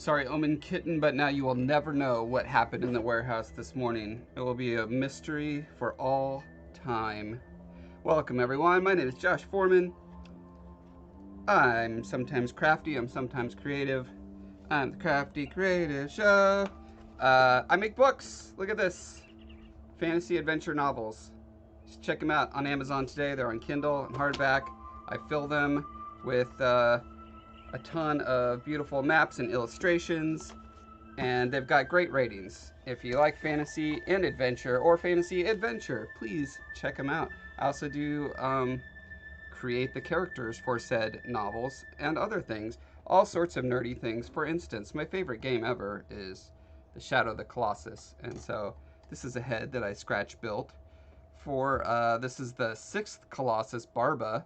Sorry, Omen Kitten, but now you will never know what happened in the warehouse this morning. It will be a mystery for all time. Welcome, everyone. My name is Josh Foreman. I'm sometimes crafty, I'm sometimes creative. I'm the Crafty Creative Show. I make books. Look at this. Fantasy adventure novels. Just check them out on Amazon today. They're on Kindle and hardback. I fill them with a ton of beautiful maps and illustrations, and they've got great ratings. If you like fantasy and adventure, or fantasy adventure, please check them out. I also do create the characters for said novels and other things, all sorts of nerdy things. For instance, my favorite game ever is the Shadow of the Colossus, and so this is a head that I scratch built for. This is the 6th Colossus, Barba,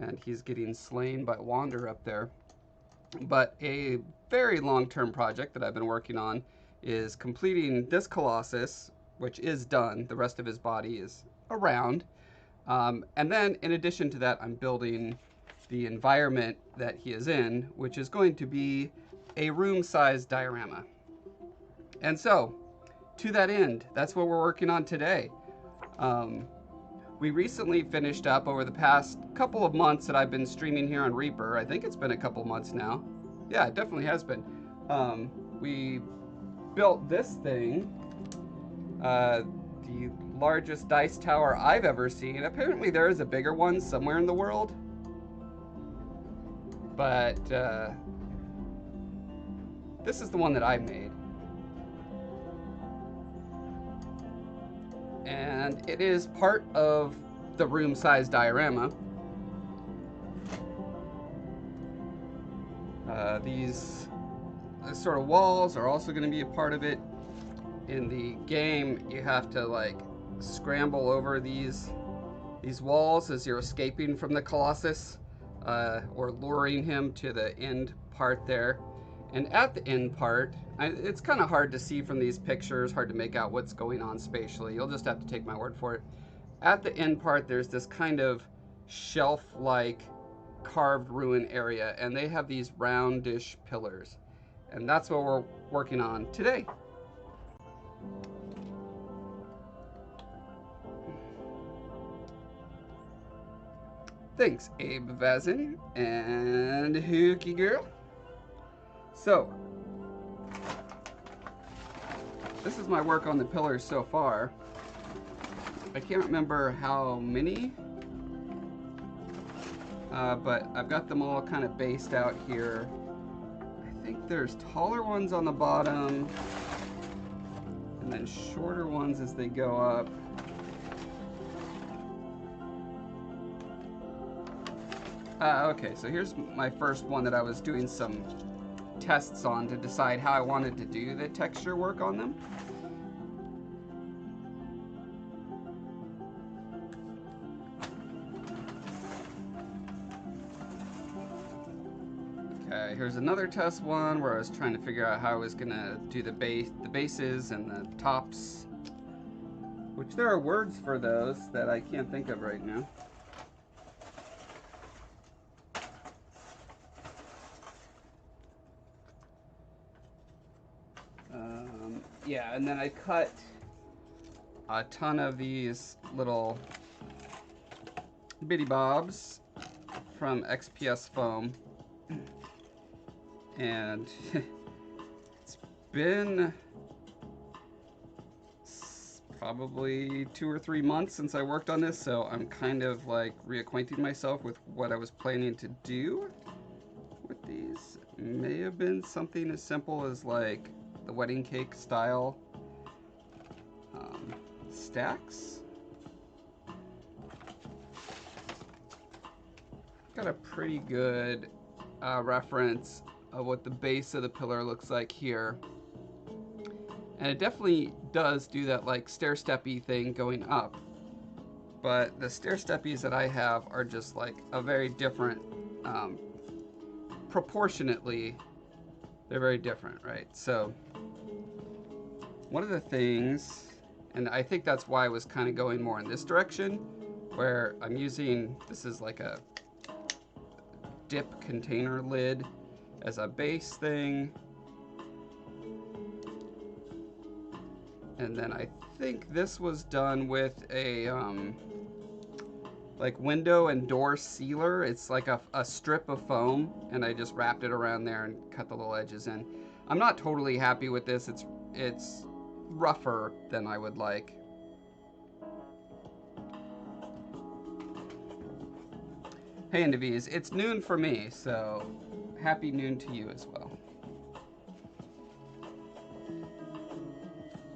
and he's getting slain by Wander up there. But a very long-term project that I've been working on is completing this Colossus, which is done. The rest of his body is around. And then, in addition to that, I'm building the environment that he is in, which is going to be a room-sized diorama. And so, to that end, that's what we're working on today. We recently finished up over the past couple of months that I've been streaming here on Reaper. I think it's been a couple months now. Yeah, it definitely has been. We built this thing, the largest dice tower I've ever seen. Apparently there is a bigger one somewhere in the world, but this is the one that I made. And it is part of the room-sized diorama. These sort of walls are also going to be a part of it. In the game, you have to like scramble over these walls as you're escaping from the Colossus, or luring him to the end part there. And at the end part, it's kind of hard to see from these pictures, hard to make out what's going on spatially. You'll just have to take my word for it. At the end part, there's this kind of shelf-like carved ruin area, and they have these roundish pillars. And that's what we're working on today. Thanks, Abe Vazin and Hookie Girl. So, this is my work on the pillars so far. I can't remember how many, but I've got them all kind of based out here. I think there's taller ones on the bottom, and then shorter ones as they go up. Okay, so here's my first one that I was doing some tests on to decide how I wanted to do the texture work on them. Okay, here's another test one where I was trying to figure out how I was gonna do the bases and the tops, which there are words for those that I can't think of right now. Yeah, and then I cut a ton of these little bitty bobs from XPS foam, and it's been probably 2 or 3 months since I worked on this, so I'm kind of like reacquainting myself with what I was planning to do with these. It may have been something as simple as like the wedding cake style stacks. Got a pretty good reference of what the base of the pillar looks like here. And it definitely does do that like stair-steppy thing going up. But the stair-steppies that I have are just like a very different, proportionately, they're very different, right? So one of the things, and I think that's why I was kind of going more in this direction, where I'm using, this is like a dip container lid as a base thing, And then I think this was done with a like window and door sealer. It's like a strip of foam, and I just wrapped it around there and cut the little edges in. I'm not totally happy with this. It's rougher than I would like. Hey Naviz, it's noon for me, so happy noon to you as well.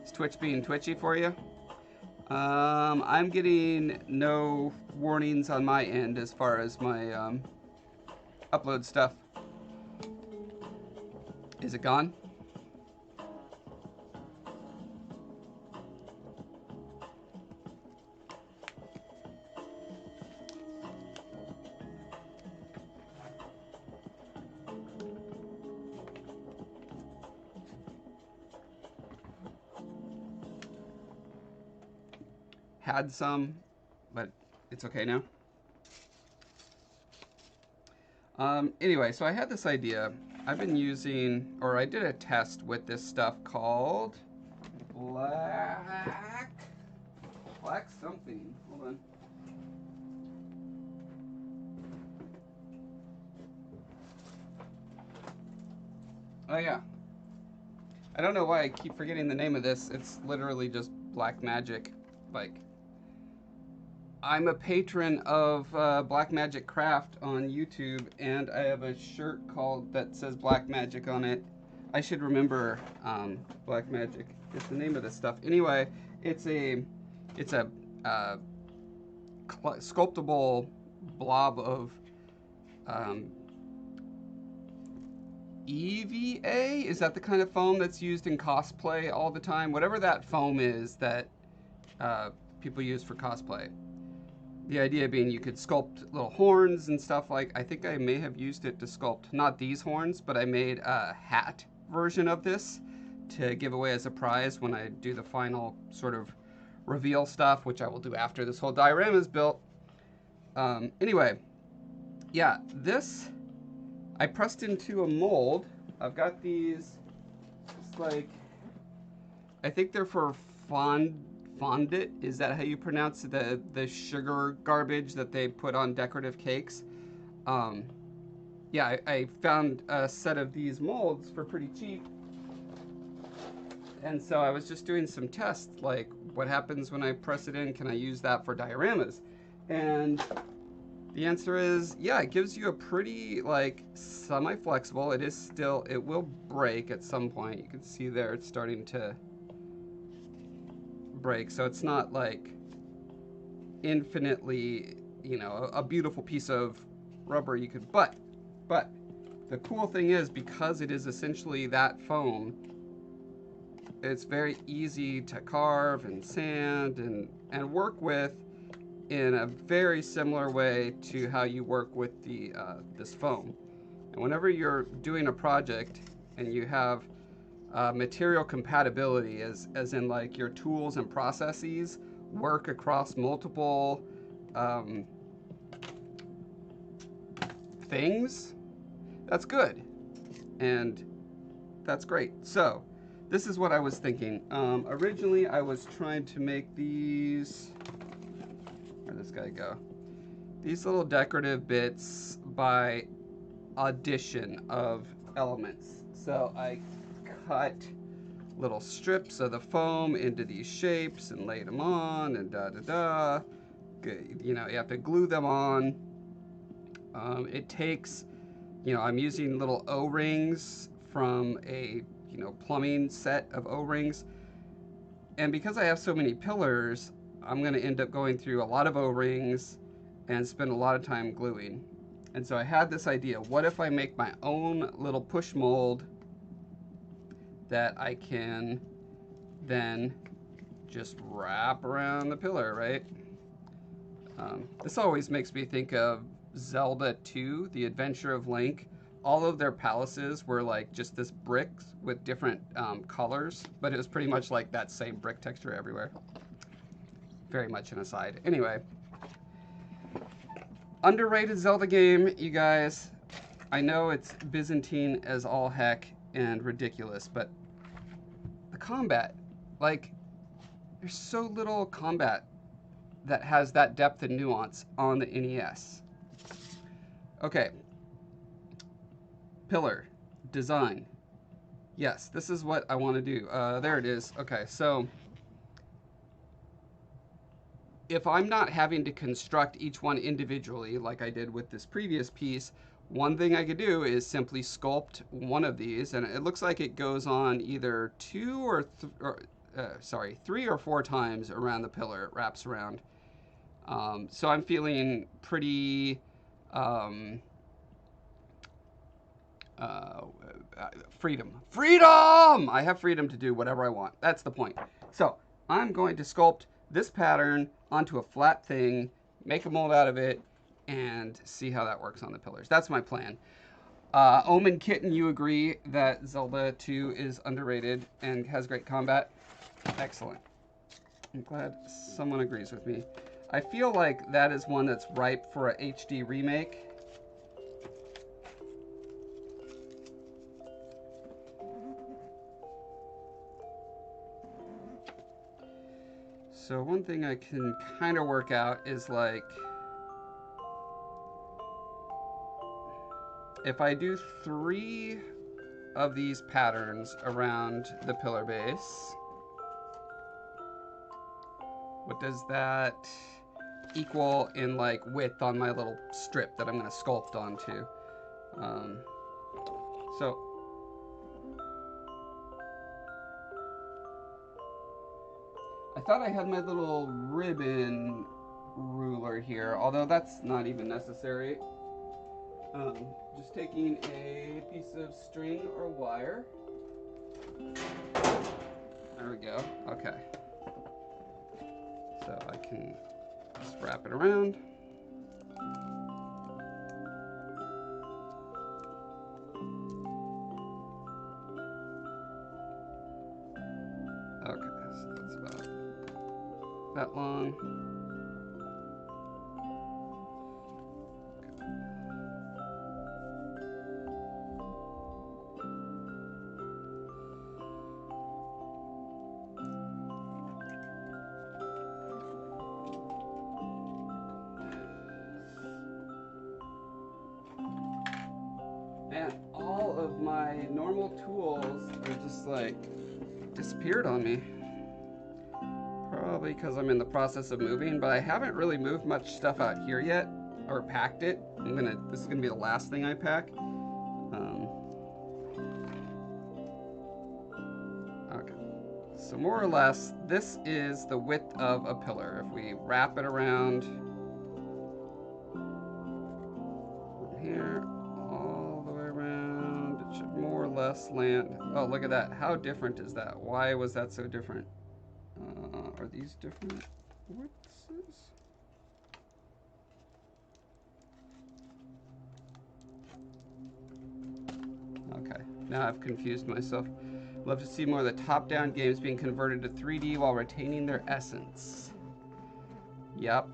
Is Twitch being twitchy for you? I'm getting no warnings on my end as far as my upload stuff. Is it gone? Had some, but it's okay now. Anyway, so I had this idea. I've been using, or I did a test with this stuff called black something. Hold on. Oh yeah. I don't know why I keep forgetting the name of this. It's literally just black magic. Like, I'm a patron of Black Magic Craft on YouTube, and I have a shirt called that says Black Magic on it. I should remember Black Magic is the name of this stuff. Anyway, it's a sculptable blob of EVA. Is that the kind of foam that's used in cosplay all the time? Whatever that foam is that people use for cosplay. The idea being you could sculpt little horns and stuff. Like, I think I may have used it to sculpt, not these horns, but I made a hat version of this to give away as a prize when I do the final sort of reveal stuff, which I will do after this whole diorama is built. Anyway, yeah, this I pressed into a mold. I've got these, it's like, I think they're for fondant. Is that how you pronounce the sugar garbage that they put on decorative cakes? Yeah, I found a set of these molds for pretty cheap. And so I was just doing some tests, like what happens when I press it in? Can I use that for dioramas? And the answer is, yeah, it gives you a pretty, like, semi-flexible. It is still, it will break at some point. You can see there it's starting to break. So it's not like infinitely, you know, a beautiful piece of rubber you could, but the cool thing is, because it is essentially that foam, it's very easy to carve and sand and work with in a very similar way to how you work with the this foam. And whenever you're doing a project and you have material compatibility, as in like your tools and processes work across multiple things, that's good, and that's great. So this is what I was thinking. Originally I was trying to make these, where'd this guy go? These little decorative bits by addition of elements. So I cut little strips of the foam into these shapes and laid them on, and you know, you have to glue them on. It takes, you know, I'm using little O-rings from a, you know, plumbing set of O-rings. And because I have so many pillars, I'm going to end up going through a lot of O-rings and spend a lot of time gluing. And so I had this idea, what if I make my own little push mold that I can then just wrap around the pillar, right? This always makes me think of Zelda 2, The Adventure of Link. All of their palaces were like just this bricks with different colors, but it was pretty much like that same brick texture everywhere. Very much an aside. Anyway, underrated Zelda game, you guys. I know it's Byzantine as all heck and ridiculous, but the combat, like, There's so little combat that has that depth and nuance on the NES. Okay. Pillar. Design. Yes, this is what I want to do. There it is. Okay, so if I'm not having to construct each one individually like I did with this previous piece, one thing I could do is simply sculpt one of these, and it looks like it goes on either 3 or 4 times around the pillar. It wraps around. So I'm feeling pretty freedom. I have freedom to do whatever I want. That's the point. So I'm going to sculpt this pattern onto a flat thing, make a mold out of it, and see how that works on the pillars. That's my plan. Omen Kitten, you agree that Zelda 2 is underrated and has great combat? Excellent. I'm glad someone agrees with me. I feel like that is one that's ripe for a HD remake. So one thing I can kind of work out is like, if I do 3 of these patterns around the pillar base, what does that equal in like width on my little strip that I'm going to sculpt onto? So I thought I had my little ribbon ruler here, although that's not even necessary. Just taking a piece of string or wire. There we go. Okay. So I can just wrap it around. Okay, so that's about that long. Man, all of my normal tools are just like disappeared on me. Probably because I'm in the process of moving, but I haven't really moved much stuff out here yet, or packed it. This is gonna be the last thing I pack. Okay, so more or less, this is the width of a pillar. If we wrap it around from here all the way around, it should more or less land. Oh, look at that! How different is that? Why was that so different? Are these different widths? Okay, now I've confused myself. Love to see more of the top-down games being converted to 3D while retaining their essence. Yep.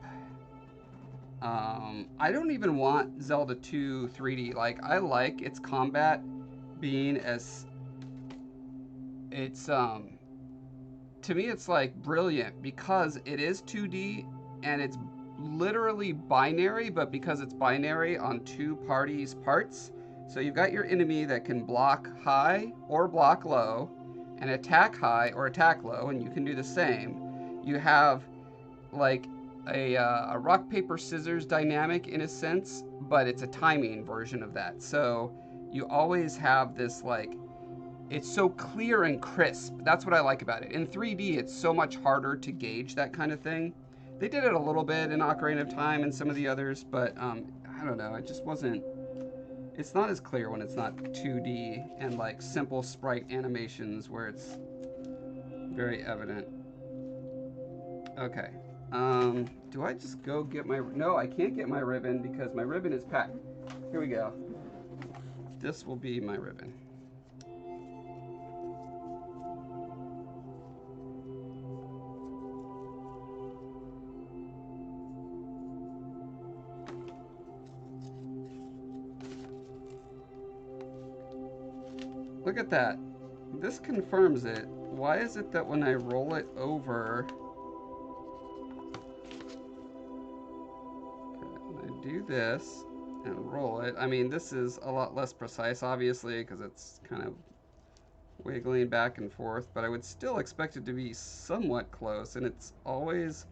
I don't even want Zelda 2 3D. Like, I like its combat being as... It's, to me, it's like brilliant because it is 2D and it's literally binary, but because it's binary on 2 parties' parts. So you've got your enemy that can block high or block low and attack high or attack low, and you can do the same. You have like a rock, paper, scissors dynamic in a sense, but it's a timing version of that. So you always have this like, it's so clear and crisp. That's what I like about it. In 3D, it's so much harder to gauge that kind of thing. They did it a little bit in Ocarina of Time and some of the others, but I don't know. It just wasn't... It's not as clear when it's not 2D and like simple sprite animations where it's very evident. Okay. Do I just go get my... No, I can't get my ribbon because my ribbon is packed. Here we go. This will be my ribbon. Look at that. This confirms it. why is it that when I roll it over, okay, when I do this and roll it, I mean, this is a lot less precise, obviously, because it's kind of wiggling back and forth, but I would still expect it to be somewhat close, and it's always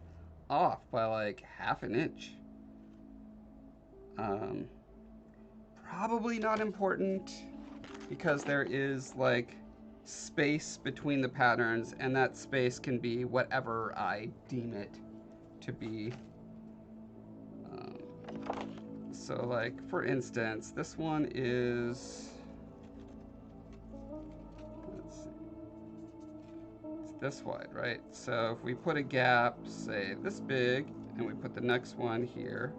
off by like half an inch. Probably not important because there is like space between the patterns, and that space can be whatever I deem it to be. So like, for instance, this one is, let's see, it's this wide, right? So if we put a gap, say this big, and we put the next one here,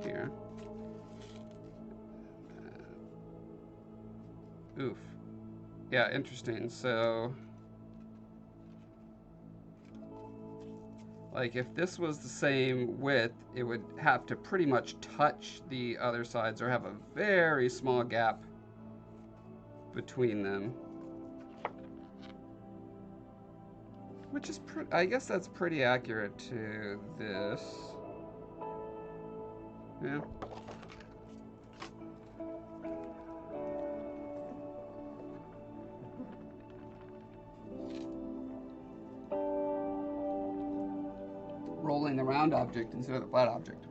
here, oof. Yeah, interesting. So, like, if this was the same width, it would have to pretty much touch the other sides or have a very small gap between them. Which is, I guess that's pretty accurate to this. Yeah. Rolling the round object instead of the flat object.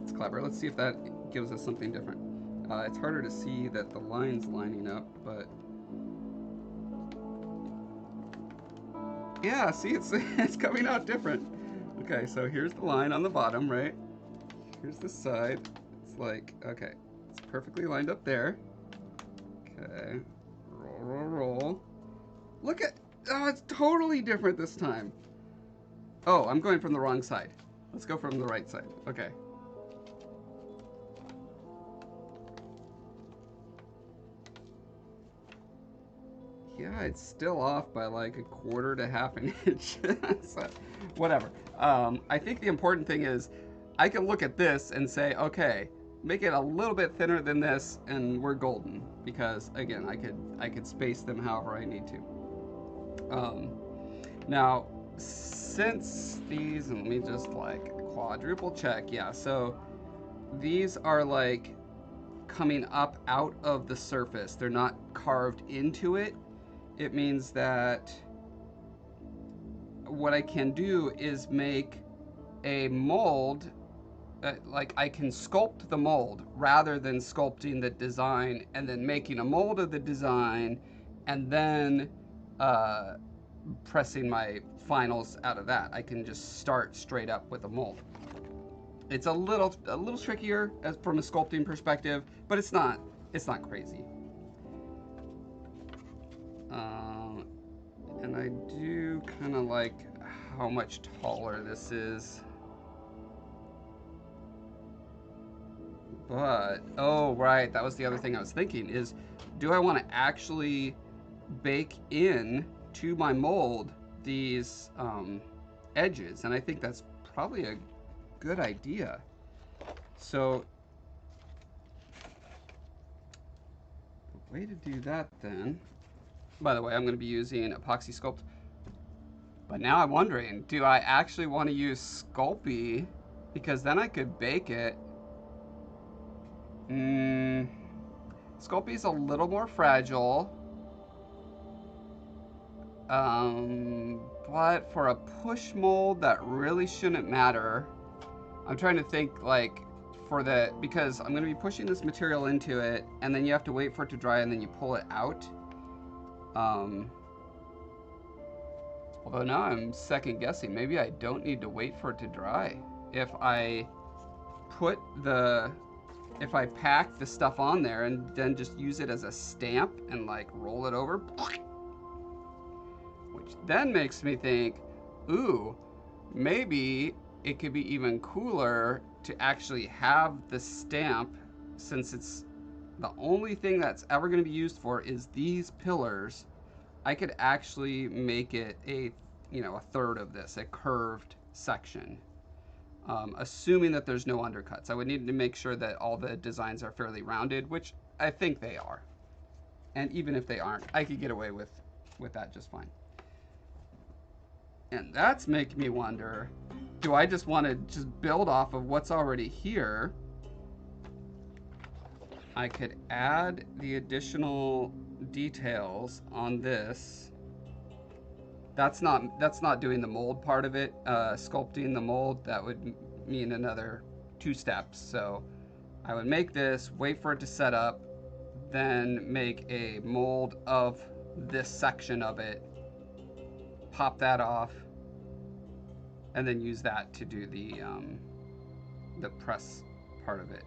It's clever. Let's see if that gives us something different. It's harder to see that the line's lining up, but yeah, see, it's coming out different. Okay, so here's the line on the bottom, right? Here's the side. It's like, okay, it's perfectly lined up there. Okay, roll, roll, roll. Look at, oh, it's totally different this time. Oh, I'm going from the wrong side. Let's go from the right side. Okay. Yeah, it's still off by like a quarter to half an inch. So, whatever. I think the important thing is I can look at this and say, okay, make it a little bit thinner than this and we're golden. Because again, I could space them however I need to. Now, since these, and let me just like quadruple check. Yeah, so these are like coming up out of the surface. They're not carved into it. It means that what I can do is make a mold, like I can sculpt the mold rather than sculpting the design and then making a mold of the design and then pressing my finals out of that. I can just start straight up with a mold. It's a little trickier as from a sculpting perspective, but it's not crazy. And I do kind of like how much taller this is. But, oh, right, that was the other thing I was thinking is, do I want to actually bake in to my mold these edges? And I think that's probably a good idea. So, the way to do that then, by the way, I'm going to be using Epoxy Sculpt. But now I'm wondering, do I actually want to use Sculpey? Because then I could bake it. Sculpey's a little more fragile. But for a push mold, that really shouldn't matter. I'm trying to think like for the, because I'm going to be pushing this material into it, and then you have to wait for it to dry, and then you pull it out. Although now I'm second guessing. Maybe I don't need to wait for it to dry. If I pack the stuff on there and then just use it as a stamp and like roll it over, which then makes me think, ooh, maybe it could be even cooler to actually have the stamp, since it's the only thing that's ever going to be used for is these pillars. I could actually make it a third of this, a curved section. Assuming that there's no undercuts. I would need to make sure that all the designs are fairly rounded, which I think they are. And even if they aren't, I could get away with that just fine. And that's making me wonder, do I just want to just build off of what's already here? I could add the additional details on this. That's not doing the mold part of it. Sculpting the mold, that would mean another 2 steps. So I would make this, wait for it to set up, then make a mold of this section of it, pop that off, and then use that to do the press part of it.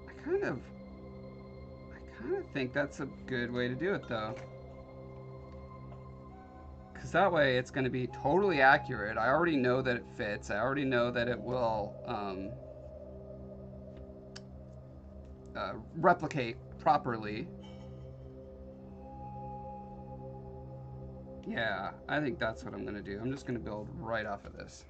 I kind of think that's a good way to do it though, because that way it's going to be totally accurate. I already know that it fits. I already know that it will replicate properly. Yeah, I think that's what I'm going to do. I'm just going to build right off of this.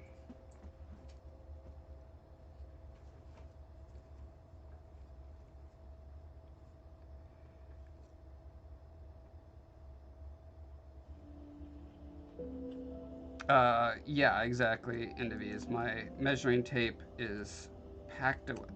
Yeah, exactly. Indivies. My measuring tape is packed away.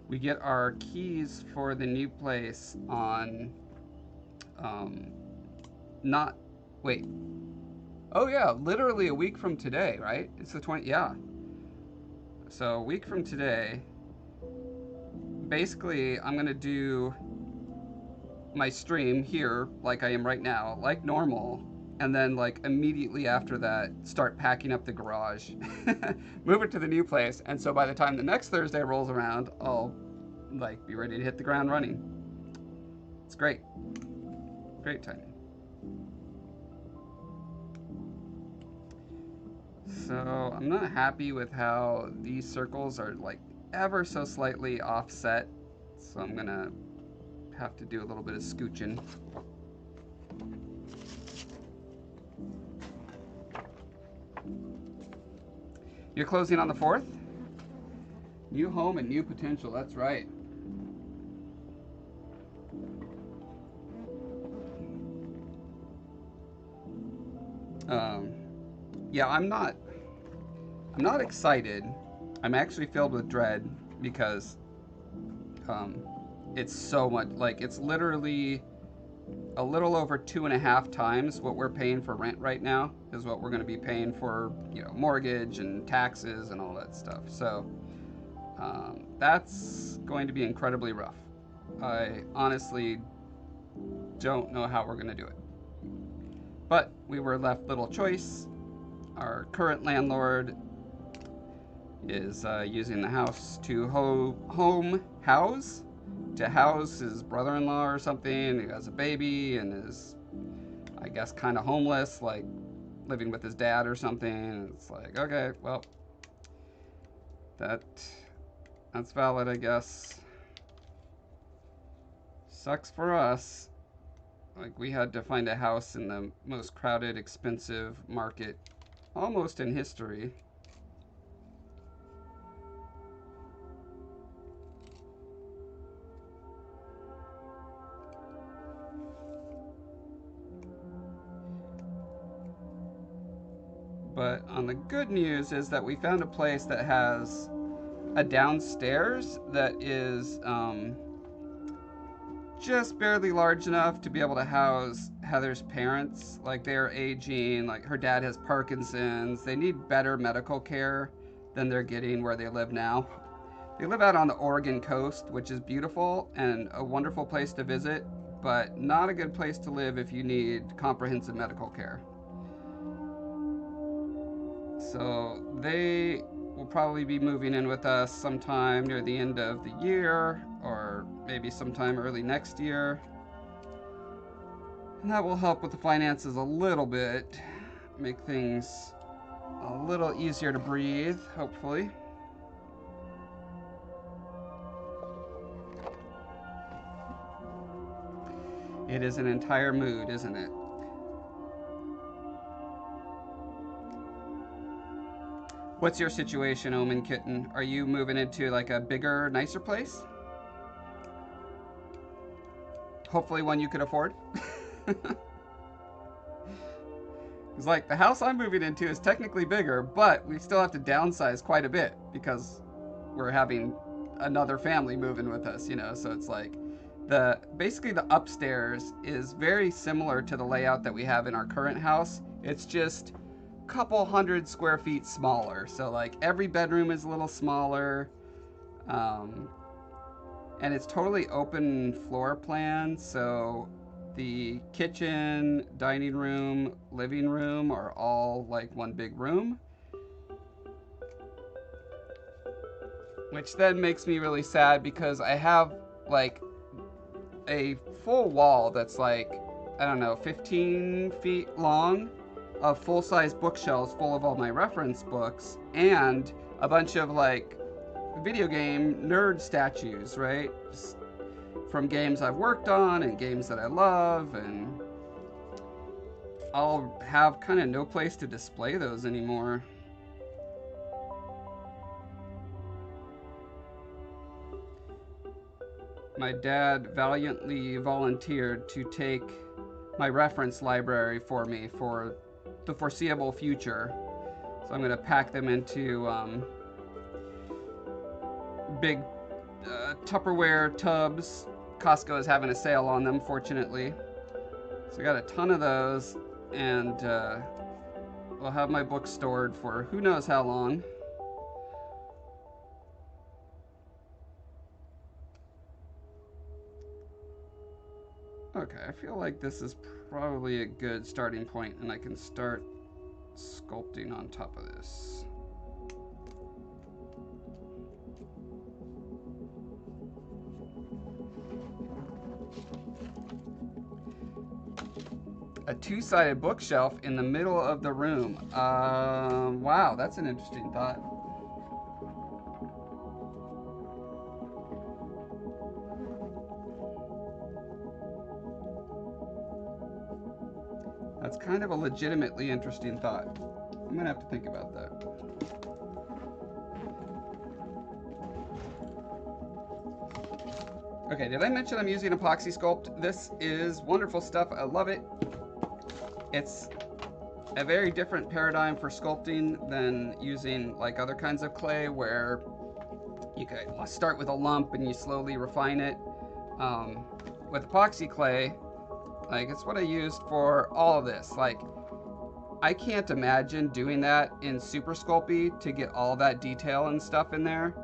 We get our keys for the new place on, not, wait. Oh yeah, literally a week from today, right? It's the 20th, yeah. So a week from today, basically I'm gonna do my stream here like I am right now, like normal, and then like immediately after that start packing up the garage, move it to the new place, and so by the time the next Thursday rolls around, I'll like be ready to hit the ground running. It's great. Great timing. So I'm not happy with how these circles are like ever so slightly offset, so I'm gonna have to do a little bit of scooching. You're closing on the 4th? New home and new potential, that's right. Yeah, I'm not excited. I'm actually filled with dread because it's so much, like it's literally a little over 2.5 times what we're paying for rent right now is what we're going to be paying for, you know, mortgage and taxes and all that stuff. So that's going to be incredibly rough. I honestly don't know how we're going to do it. But we were left little choice. Our current landlord is using the house to house his brother-in-law or something who has a baby and is, I guess, kind of homeless, like living with his dad or something. It's like, okay, well, that's valid, I guess. Sucks for us. Like, we had to find a house in the most crowded, expensive market almost in history. But on the good news is that we found a place that has a downstairs that is just barely large enough to be able to house Heather's parents. Like, they're aging, like her dad has Parkinson's. They need better medical care than they're getting where they live now. They live out on the Oregon coast, which is beautiful and a wonderful place to visit, but not a good place to live if you need comprehensive medical care. So they will probably be moving in with us sometime near the end of the year or maybe sometime early next year. And that will help with the finances a little bit, make things a little easier to breathe, hopefully. It is an entire mood, isn't it? What's your situation, Omen Kitten? Are you moving into like a bigger, nicer place? Hopefully one you could afford. It's like the house I'm moving into is technically bigger, but we still have to downsize quite a bit because we're having another family moving with us, you know. So it's like basically the upstairs is very similar to the layout that we have in our current house. It's just a couple hundred square feet smaller. So like every bedroom is a little smaller. And it's totally open floor plan, so the kitchen, dining room, living room are all like one big room. Which then makes me really sad because I have like a full wall that's like, I don't know, 15 feet long of full-size bookshelves full of all my reference books and a bunch of like video game nerd statues, right? Just from games I've worked on and games that I love, and I'll have kind of no place to display those anymore. My dad valiantly volunteered to take my reference library for me for the foreseeable future. So I'm going to pack them into big Tupperware tubs. Costco is having a sale on them, fortunately. So I got a ton of those, and I'll have my books stored for who knows how long. Okay, I feel like this is probably a good starting point, and I can start sculpting on top of this. A two-sided bookshelf in the middle of the room. Wow, that's an interesting thought. That's kind of a legitimately interesting thought. I'm gonna have to think about that. Okay, did I mention I'm using epoxy sculpt? This is wonderful stuff. I love it. It's a very different paradigm for sculpting than using like other kinds of clay where you can start with a lump and you slowly refine it. With epoxy clay, like it's what I used for all of this. Like I can't imagine doing that in Super Sculpey to get all that detail and stuff in there.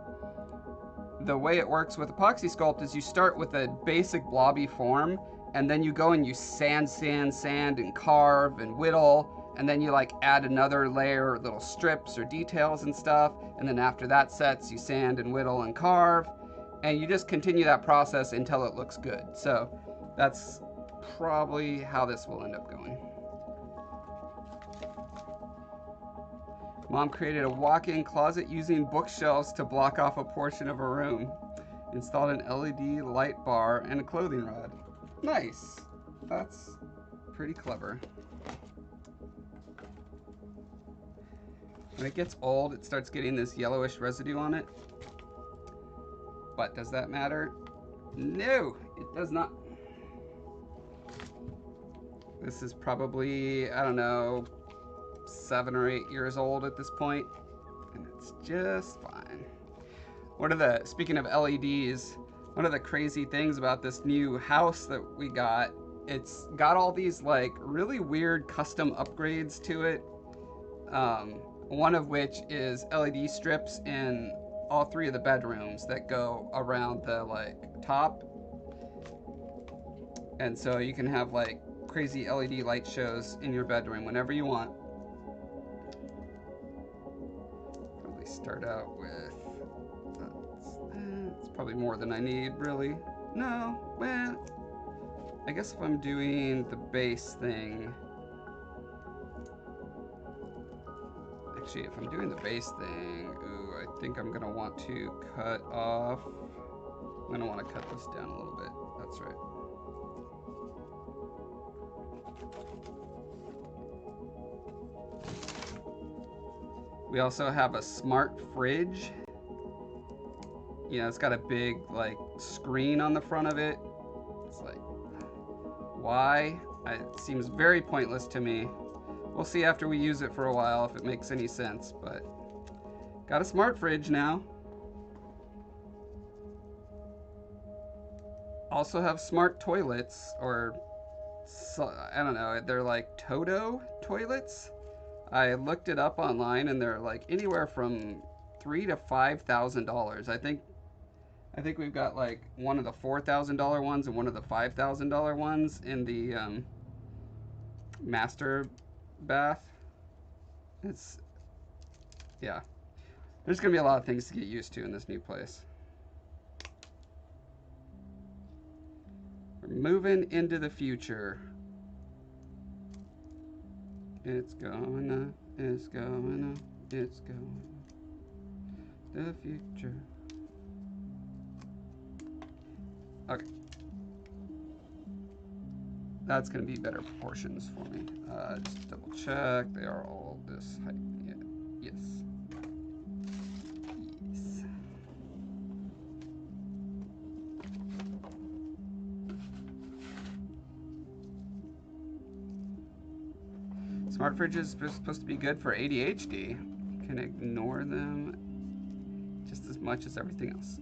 The way it works with epoxy sculpt is you start with a basic blobby form, and then you go and you sand, and carve and whittle, and then you like add another layer of little strips or details and stuff, and then after that sets, you sand and whittle and carve, and you just continue that process until it looks good. So that's probably how this will end up going. Mom created a walk-in closet using bookshelves to block off a portion of her room. Installed an LED light bar and a clothing rod. Nice. That's pretty clever. When it gets old, it starts getting this yellowish residue on it. But does that matter? No, it does not. This is probably, I don't know, 7 or 8 years old at this point, and it's just fine. Speaking of LEDs, one of the crazy things about this new house that we got, it's got all these like really weird custom upgrades to it. One of which is LED strips in all 3 of the bedrooms that go around the like top. And so you can have like crazy LED light shows in your bedroom whenever you want. Probably start out with, it's probably more than I need, really. No, well, I guess if I'm doing the base thing, actually, if I'm doing the base thing, ooh, I think I'm gonna want to cut off, I'm gonna want to cut this down a little bit, that's right. We also have a smart fridge. You know, it's got a big like screen on the front of it. It's like, why? It seems very pointless to me. We'll see after we use it for a while if it makes any sense, but got a smart fridge now. Also have smart toilets, or I don't know, they're like Toto toilets. I looked it up online and they're like anywhere from $3,000 to $5,000. I think we've got like one of the $4,000 ones and one of the $5,000 ones in the master bath. It's, yeah. There's gonna be a lot of things to get used to in this new place. We're moving into the future. It's going on, it's going on, it's going on. The future. Okay. That's going to be better proportions for me. Just double check. They are all this height. Yeah. Yes. Yes. Smart fridges are supposed to be good for ADHD. You can ignore them just as much as everything else.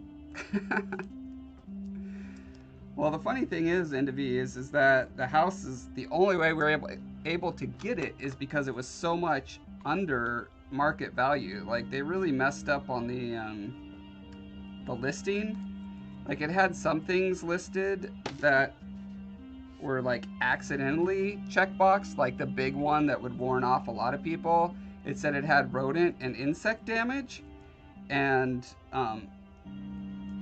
Well, the funny thing is, Endeavy, is that the house is the only way we're able to get it is because it was so much under market value. Like, they really messed up on the listing. Like, it had some things listed that were like accidentally checkboxed, like the big one that would warn off a lot of people. It said it had rodent and insect damage, and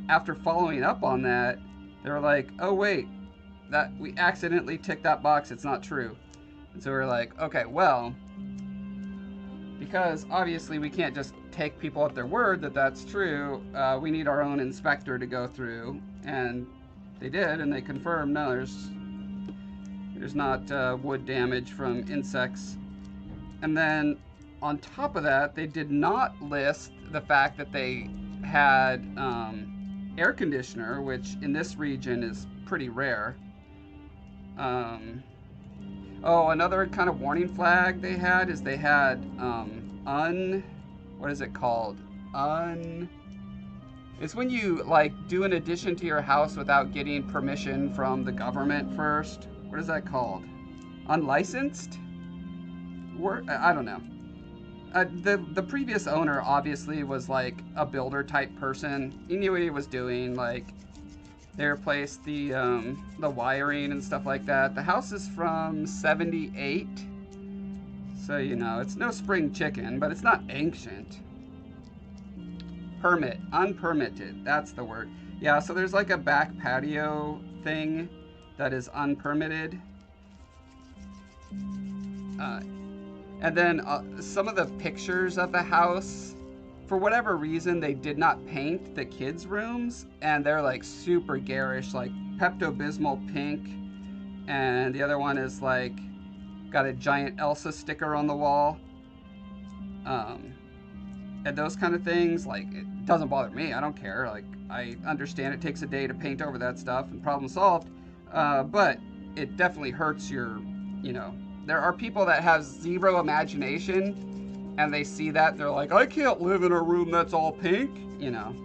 after following up on that, they were like, oh wait, that we accidentally ticked that box, it's not true. And so we're like, okay, well, because obviously we can't just take people at their word that that's true, we need our own inspector to go through, and they did, and they confirmed, no, there's not wood damage from insects. And then on top of that, they did not list the fact that they had air conditioner, which in this region is pretty rare. Oh, another kind of warning flag they had is they had what is it called? It's when you like do an addition to your house without getting permission from the government first. What is that called? Unlicensed? I don't know. The previous owner obviously was like a builder type person. He knew what he was doing. Like, they replaced the wiring and stuff like that. The house is from '78, so you know it's no spring chicken, but it's not ancient. Unpermitted. That's the word. Yeah. So there's like a back patio thing that is unpermitted. And then some of the pictures of the house, for whatever reason, they did not paint the kids' rooms, and they're like super garish, like Pepto-Bismol pink, and the other one is like got a giant Elsa sticker on the wall. And those kind of things, like, it doesn't bother me. I don't care. Like, I understand it takes a day to paint over that stuff and problem solved, but it definitely hurts your, you know. There are people that have zero imagination, and they see that, they're like, I can't live in a room that's all pink, you know.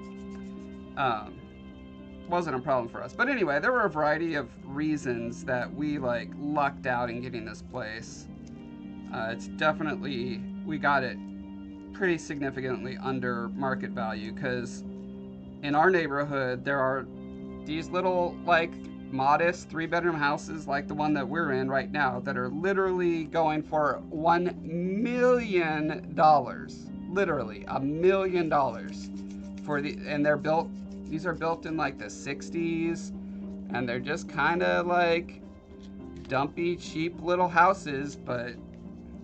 Wasn't a problem for us. But anyway, there were a variety of reasons that we, like, lucked out in getting this place. It's definitely, we got it pretty significantly under market value, because in our neighborhood, there are these little, like, modest 3-bedroom houses like the one that we're in right now that are literally going for $1 million, literally $1 million for the, and they're built, these are built in like the 60s, and they're just kind of like dumpy, cheap little houses, but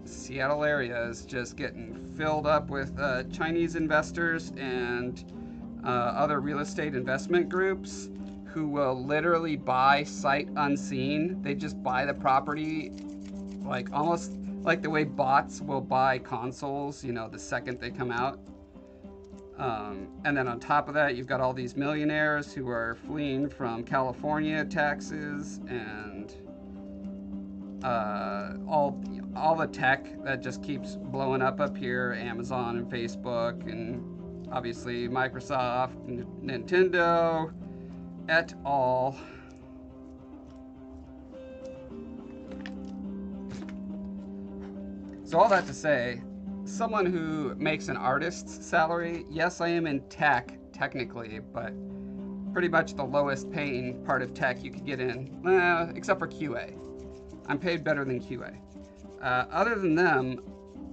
Seattle area is just getting filled up with Chinese investors and other real estate investment groups who will literally buy sight unseen. They just buy the property like almost like the way bots will buy consoles, you know, the second they come out. And then on top of that, you've got all these millionaires who are fleeing from California taxes and all the tech that just keeps blowing up here, Amazon and Facebook, and obviously Microsoft, Nintendo, et al. So all that to say, someone who makes an artist's salary, yes, I am in tech, technically, but pretty much the lowest paying part of tech you could get in, except for QA. I'm paid better than QA. Other than them,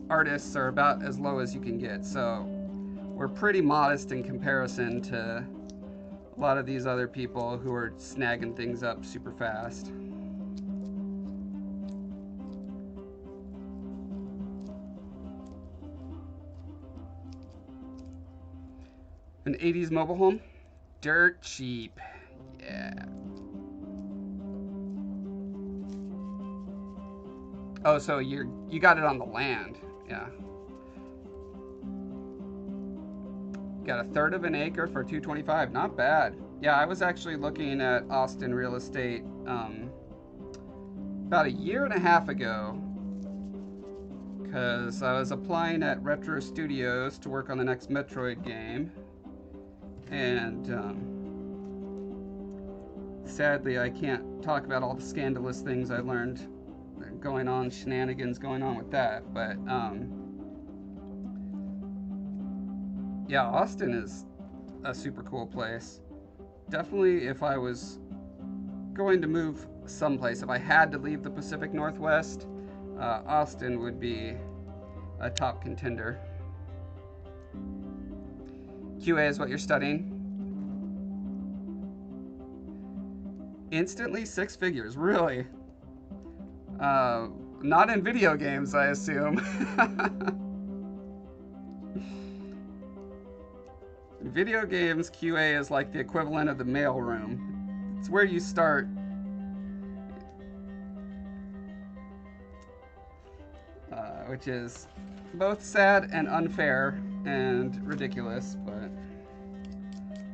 artists are about as low as you can get, so we're pretty modest in comparison to a lot of these other people who are snagging things up super fast. An 80s mobile home? Dirt cheap. Yeah. Oh, so you got it on the land. Yeah. Got a third of an acre for $225. Not bad. Yeah, I was actually looking at Austin real estate about a year and a half ago, because I was applying at Retro Studios to work on the next Metroid game, and sadly I can't talk about all the scandalous things I learned going on, shenanigans going on with that, but yeah, Austin is a super cool place. Definitely, if I was going to move someplace, if I had to leave the Pacific Northwest, Austin would be a top contender. QA is what you're studying. Instantly 6 figures, really? Not in video games, I assume. In video games, QA is like the equivalent of the mailroom. It's where you start. Which is both sad and unfair and ridiculous, but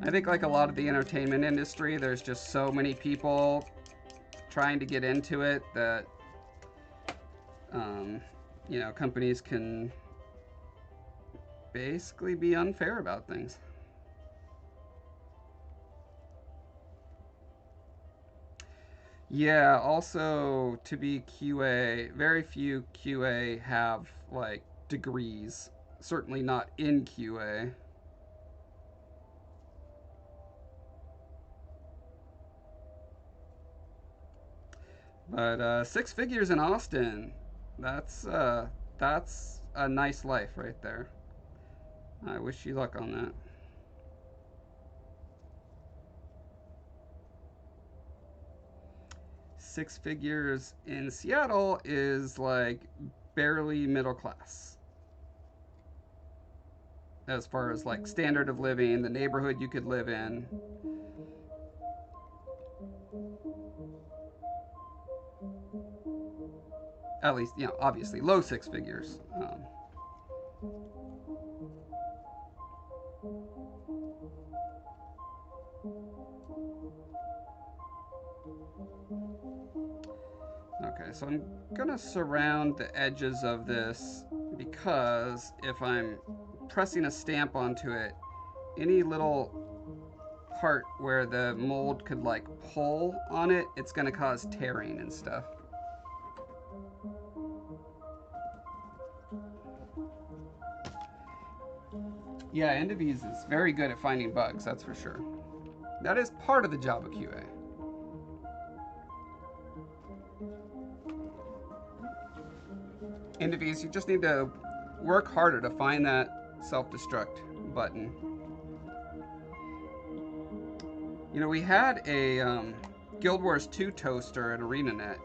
I think like a lot of the entertainment industry, there's just so many people trying to get into it that you know, companies can basically be unfair about things. Yeah, also to be QA, very few QA have like degrees. Certainly not in QA. But 6 figures in Austin, that's a nice life right there. I wish you luck on that. Six figures in Seattle is like barely middle class as far as like standard of living, the neighborhood you could live in. At least, you know, obviously low 6 figures. Okay, so I'm gonna surround the edges of this, because if I'm pressing a stamp onto it, any little part where the mold could like pull on it, it's gonna cause tearing and stuff. Yeah, Endivies is very good at finding bugs, that's for sure. That is part of the job of QA. Endivies, you just need to work harder to find that self-destruct button. You know, we had a Guild Wars 2 toaster at ArenaNet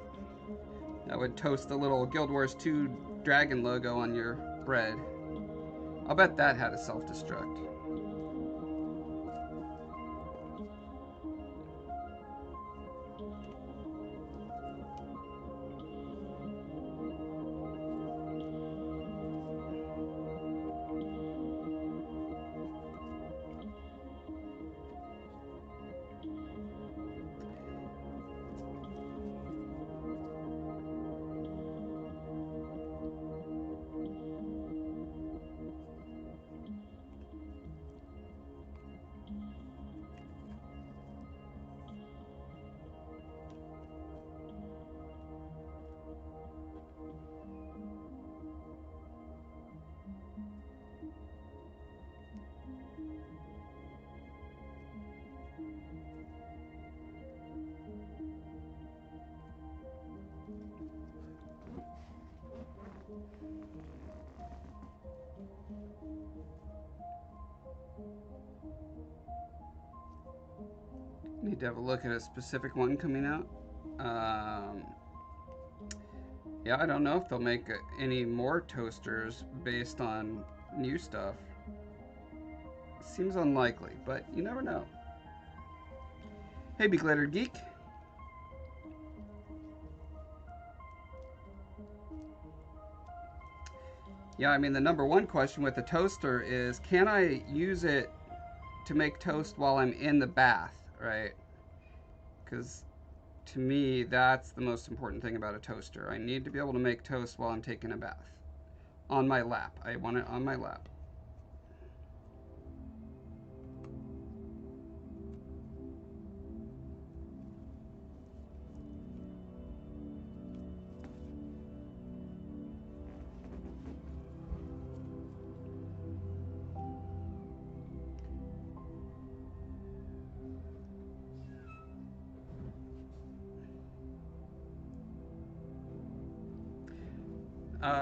that would toast the little Guild Wars 2 dragon logo on your bread. I'll bet that had a self-destruct. Need to have a look at a specific one coming out. Yeah, I don't know if they'll make any more toasters based on new stuff. Seems unlikely, but you never know. Hey, Be Glittered Geek. Yeah, I mean, the number one question with the toaster is, can I use it to make toast while I'm in the bath, right? Because to me, that's the most important thing about a toaster. I need to be able to make toast while I'm taking a bath. On my lap. I want it on my lap.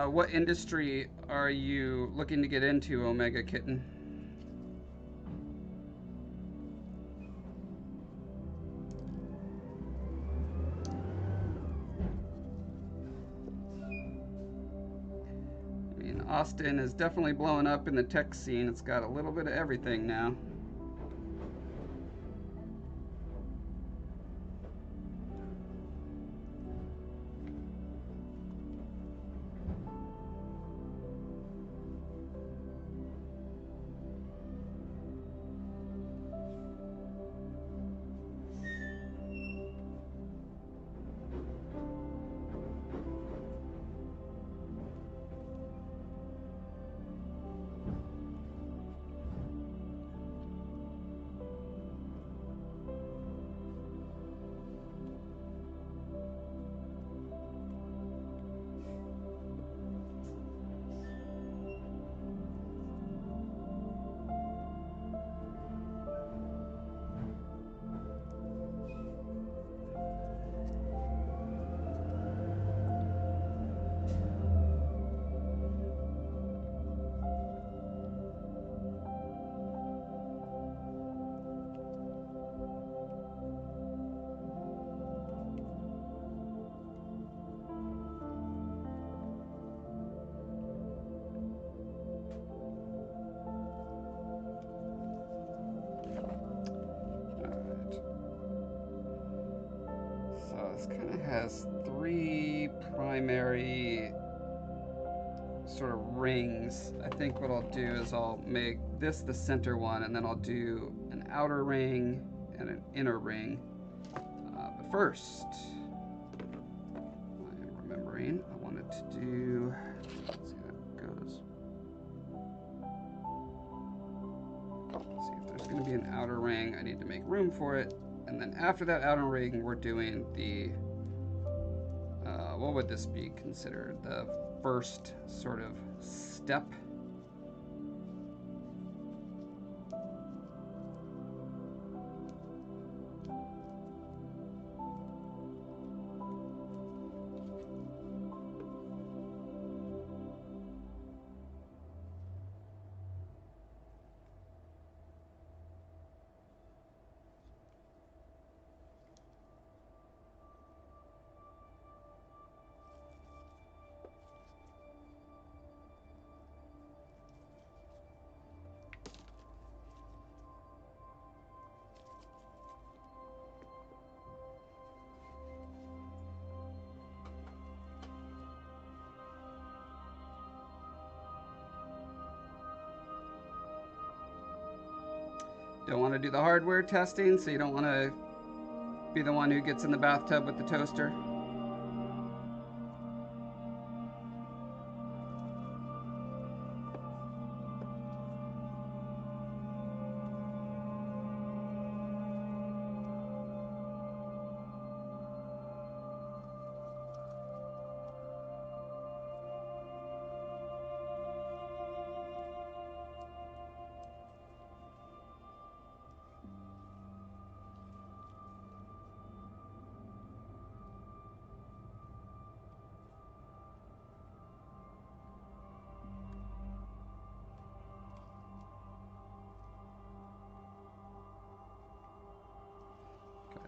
What industry are you looking to get into, Omega Kitten? I mean, Austin is definitely blowing up in the tech scene. It's got a little bit of everything now. This kind of has three primary sort of rings. I think what I'll do is I'll make this the center one, and then I'll do an outer ring and an inner ring. But first, I am remembering I wanted to do, let's see how that goes. Let's see if there's going to be an outer ring. I need to make room for it. And then after that outer ring, we're doing the, what would this be considered? The first sort of step. Don't want to do the hardware testing, so you don't want to be the one who gets in the bathtub with the toaster.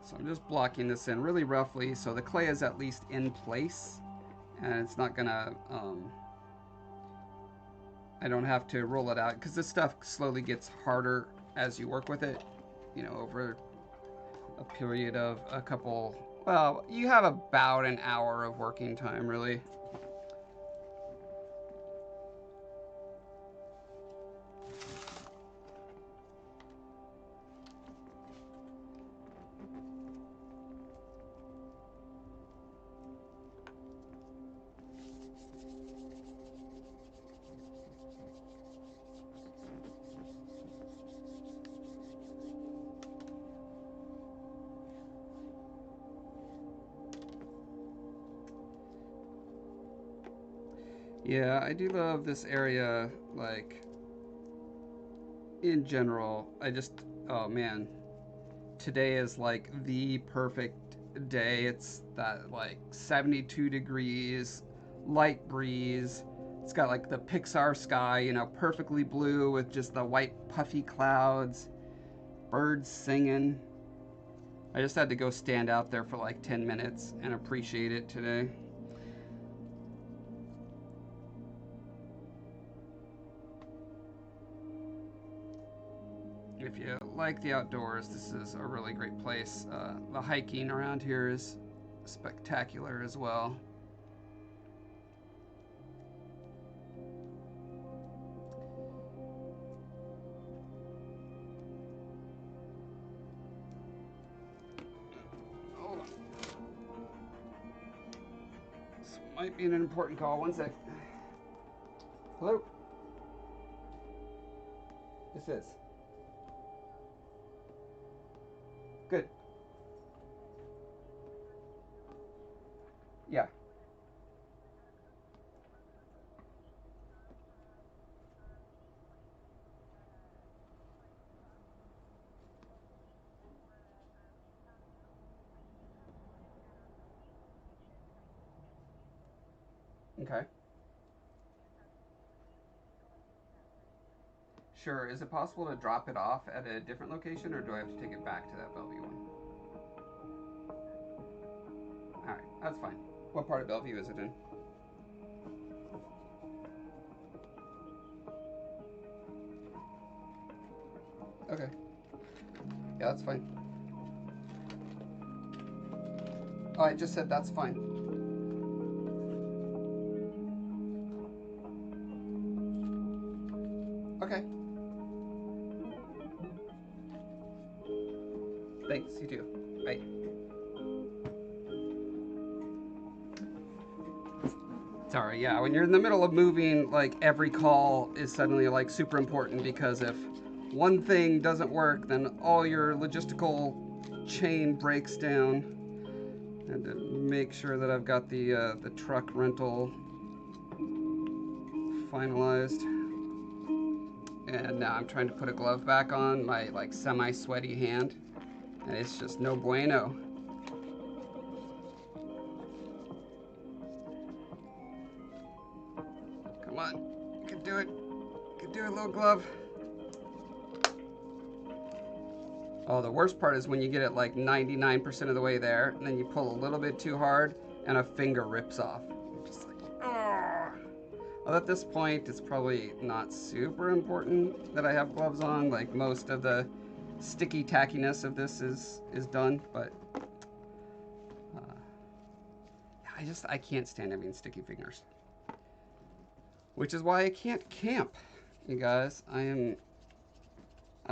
So I'm just blocking this in really roughly so the clay is at least in place and it's not gonna, I don't have to roll it out because this stuff slowly gets harder as you work with it, you know, over a period of a couple, well, you have about an hour of working time really. Yeah, I do love this area, like, in general. Oh man, today is like the perfect day. It's that like 72 degrees, light breeze. It's got like the Pixar sky, you know, perfectly blue with just the white puffy clouds, birds singing. I just had to go stand out there for like 10 minutes and appreciate it today. If you like the outdoors, this is a really great place. The hiking around here is spectacular as well. Oh, this might be an important call. One sec. Hello? This is. Good. Yeah. Okay. Sure. Is it possible to drop it off at a different location, or do I have to take it back to that Bellevue one? All right, that's fine. What part of Bellevue is it in? Okay. Yeah, that's fine. Oh, I just said that's fine. Okay. Thanks. You too. Bye. Sorry, yeah, when you're in the middle of moving, like every call is suddenly like super important because if one thing doesn't work, then all your logistical chain breaks down. And to make sure that I've got the truck rental finalized. And now I'm trying to put a glove back on my like semi-sweaty hand, and it's just no bueno. Come on, you can do it. You can do it, little glove. Oh, the worst part is when you get it like 99% of the way there, and then you pull a little bit too hard, and a finger rips off. You're just like, oh. Well, at this point, it's probably not super important that I have gloves on. Like most of the sticky tackiness of this is done, but I can't stand having sticky fingers. Which is why I can't camp, you guys. I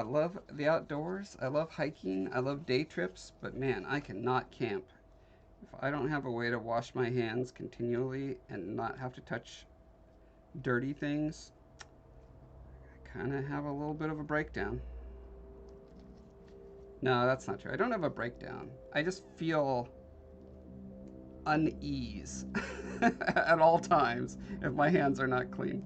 love the outdoors. I love hiking. I love day trips, but man, I cannot camp. If I don't have a way to wash my hands continually and not have to touch dirty things, I kind of have a little bit of a breakdown. No, that's not true. I don't have a breakdown. I just feel unease at all times if my hands are not clean.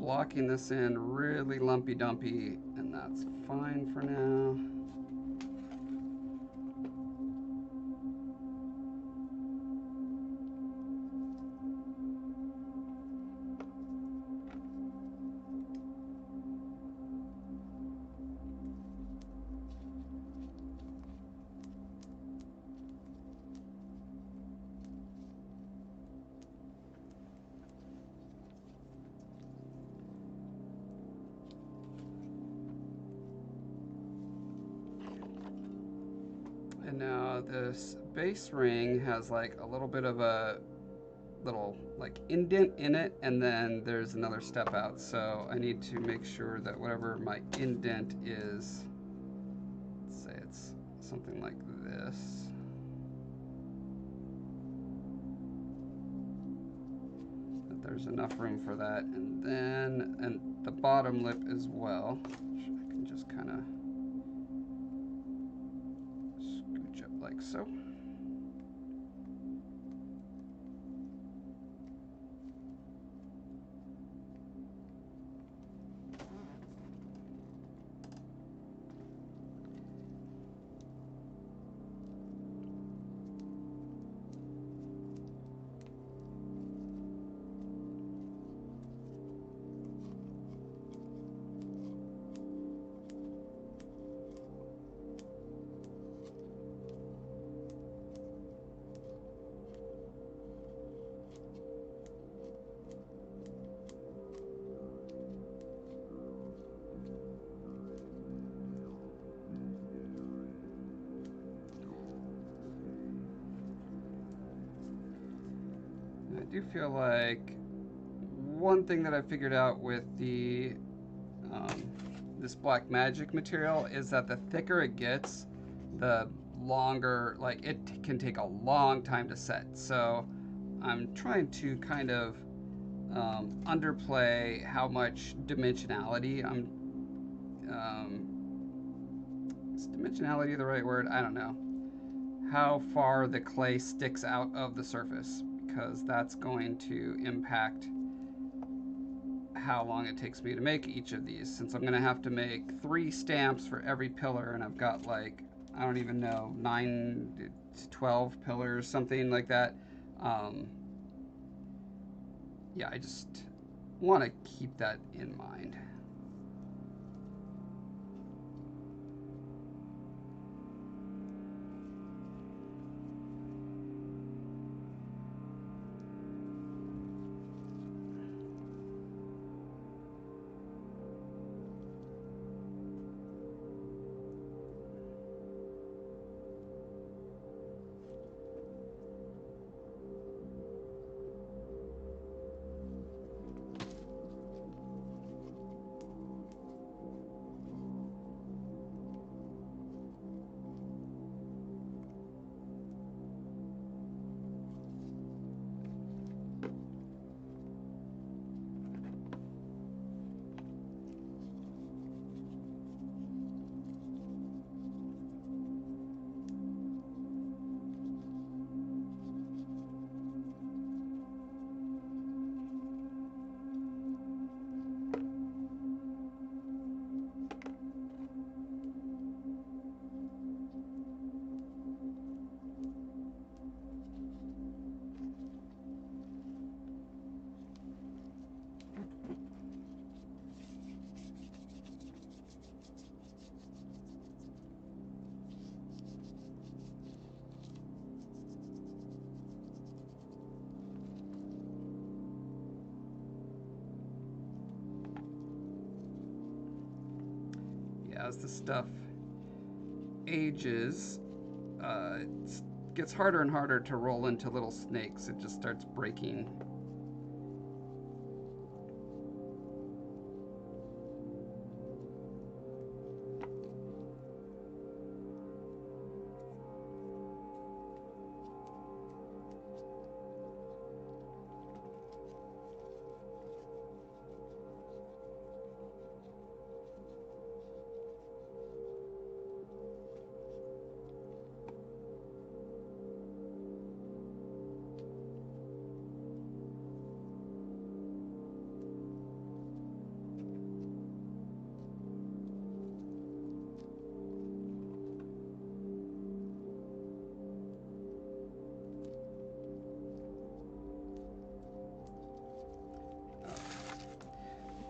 blocking this in really lumpy dumpy, and that's fine for now. And now this base ring has like a little bit of a little like indent in it, and then there's another step out. So I need to make sure that whatever my indent is, let's say it's something like this. That there's enough room for that, and the bottom lip as well. Which I can just kind of scooch up like so. I do feel like one thing that I figured out with the this black magic material is that the thicker it gets, the longer, like it can take a long time to set. So I'm trying to kind of underplay how much dimensionality is dimensionality the right word? I don't know. How far the clay sticks out of the surface, because that's going to impact how long it takes me to make each of these, since I'm going to have to make 3 stamps for every pillar, and I've got like, I don't even know, 9 to 12 pillars, something like that. Yeah, I just want to keep that in mind. As the stuff ages, it gets harder and harder to roll into little snakes. It just starts breaking.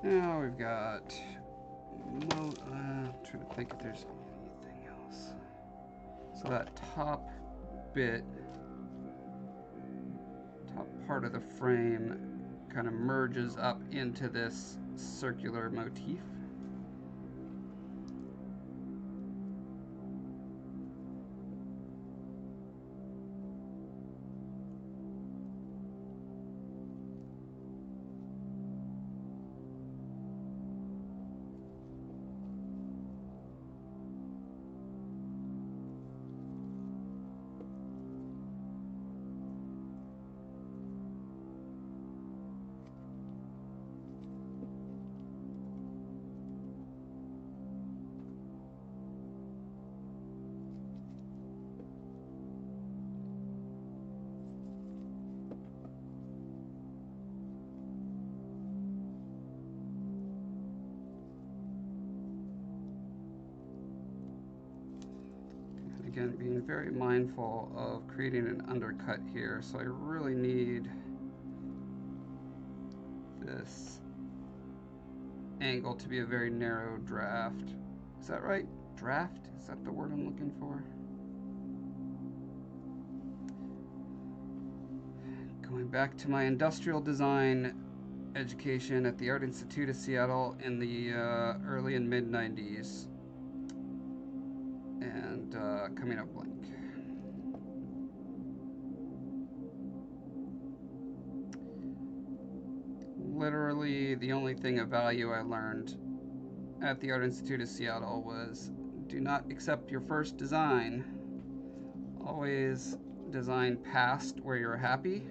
Now we've got, I'm trying to think if there's anything else. So that top bit, top part of the frame kind of merges up into this circular motif. Again, being very mindful of creating an undercut here, so I really need this angle to be a very narrow draft. Is that right? Draft? Is that the word I'm looking for? Going back to my industrial design education at the Art Institute of Seattle in the early and mid 90s. And coming up blank. Literally, the only thing of value I learned at the Art Institute of Seattle was do not accept your first design. Always design past where you're happy.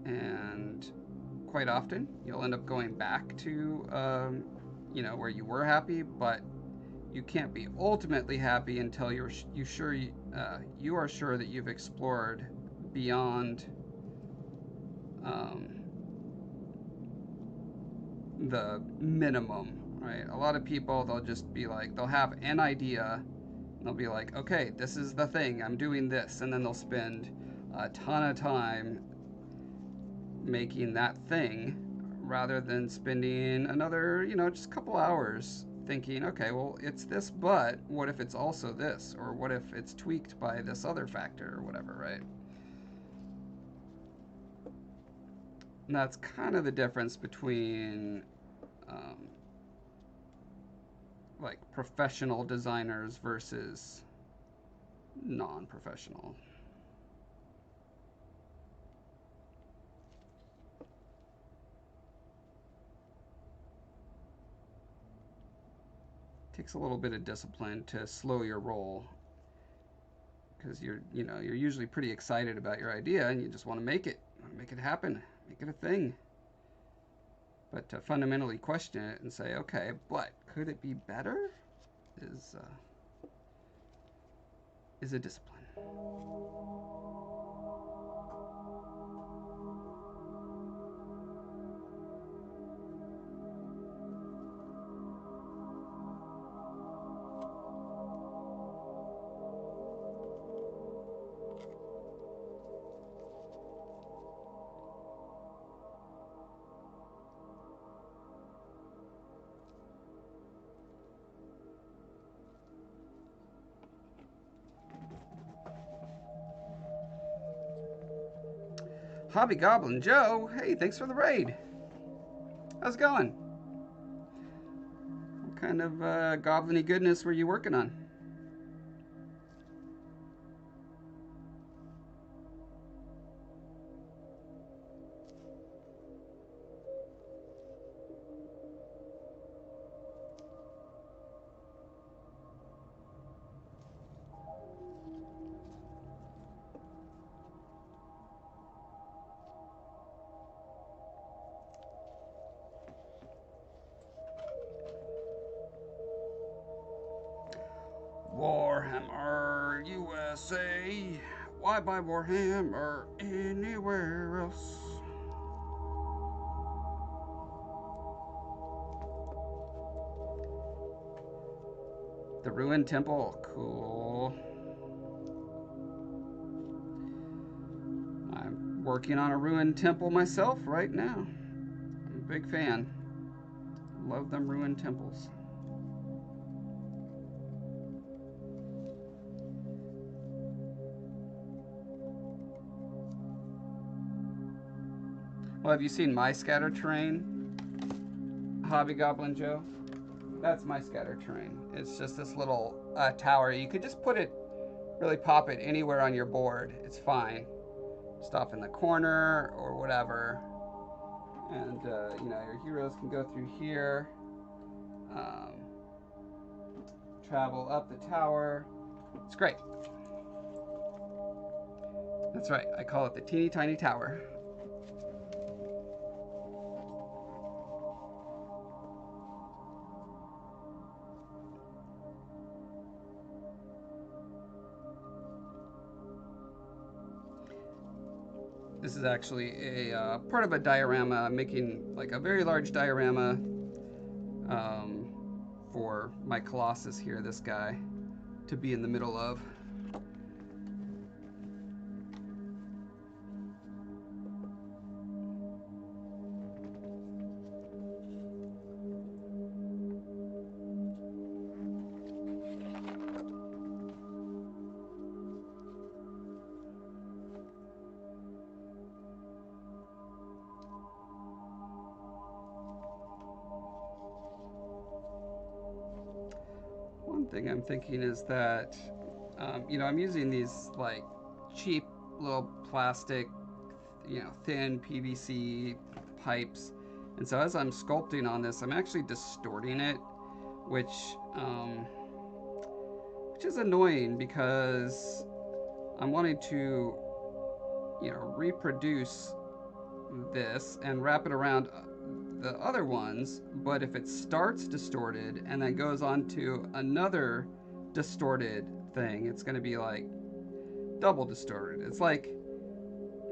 And quite often, you'll end up going back to, where you were happy, but you can't be ultimately happy until you are sure that you've explored beyond the minimum, right? A lot of people, they'll just be like, they'll have an idea, and they'll be like, okay, this is the thing, I'm doing this, and then they'll spend a ton of time making that thing rather than spending another, just a couple hours thinking, okay, well, it's this, but what if it's also this? Or what if it's tweaked by this other factor or whatever, right? And that's kind of the difference between like professional designers versus non-professional. Takes a little bit of discipline to slow your roll, because you're usually pretty excited about your idea and you just want to make it happen, make it a thing. But to fundamentally question it and say, okay, but could it be better, is a discipline. Hobby Goblin Joe, hey, thanks for the raid. How's it going? What kind of goblin-y goodness were you working on? Warhammer USA. Why buy Warhammer anywhere else? The Ruined Temple. Cool. I'm working on a Ruined Temple myself right now. I'm Big fan. Love them ruined temples. Well, have you seen my scatter terrain, Hobby Goblin Joe? That's my scatter terrain. It's just this little tower. You could just put it, really pop it anywhere on your board. It's fine. Just off in the corner or whatever. And, you know, your heroes can go through here. Travel up the tower. It's great. That's right. I call it the teeny tiny tower. This is actually a part of a diorama. I'm making like a very large diorama for my Colossus here, this guy, to be in the middle of. One thing I'm thinking is that, you know, I'm using these like cheap little plastic, you know, thin PVC pipes. And so as I'm sculpting on this, I'm actually distorting it, which is annoying because I'm wanting to, you know, reproduce this and wrap it around the other ones, but if it starts distorted and then goes on to another distorted thing, it's going to be like double distorted. It's like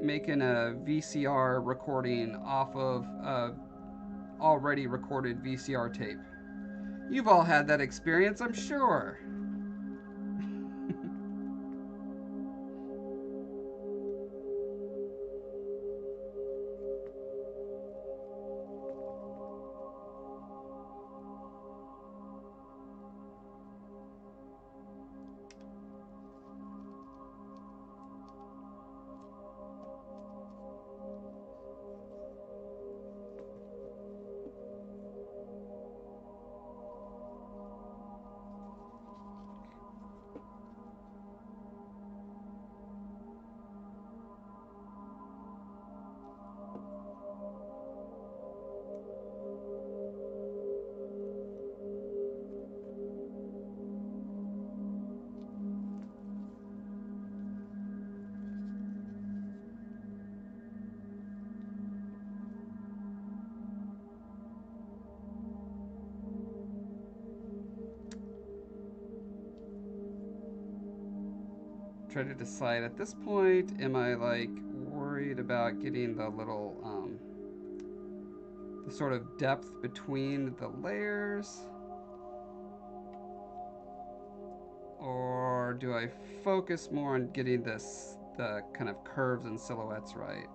making a VCR recording off of a already recorded VCR tape. You've all had that experience, I'm sure. Try to decide at this point, am I like worried about getting the little the sort of depth between the layers, or do I focus more on getting the kind of curves and silhouettes right?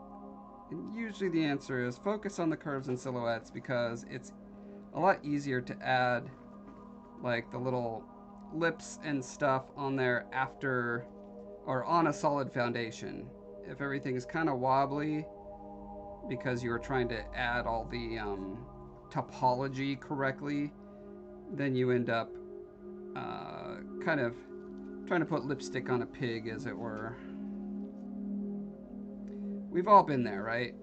And usually the answer is focus on the curves and silhouettes, because it's a lot easier to add like the little lips and stuff on there after or on a solid foundation. If everything is kind of wobbly because you were trying to add all the topology correctly, then you end up kind of trying to put lipstick on a pig, as it were. We've all been there, right?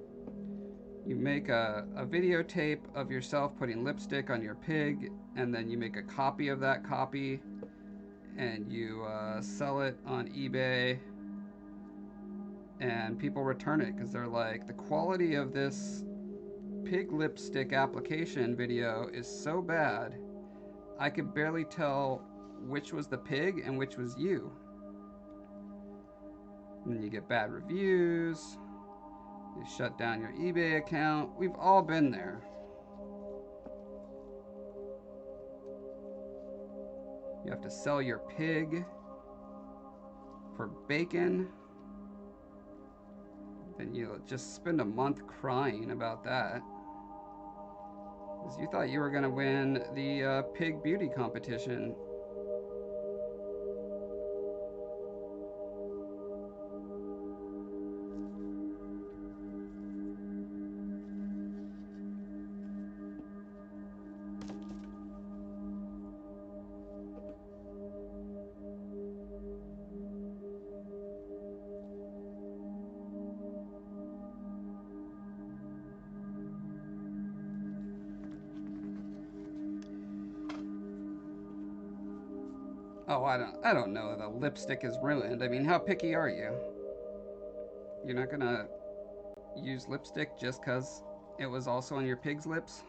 You make a videotape of yourself putting lipstick on your pig, and then you make a copy of that copy, and you sell it on eBay, and people return it because they're like, the quality of this pig lipstick application video is so bad, I could barely tell which was the pig and which was you. And then you get bad reviews, you shut down your eBay account. We've all been there. You have to sell your pig for bacon. Then you just spend a month crying about that. 'Cause you thought you were gonna win the pig beauty competition. Oh, I don't know. The lipstick is ruined. I mean, how picky are you? You're not gonna use lipstick just because it was also on your pig's lips?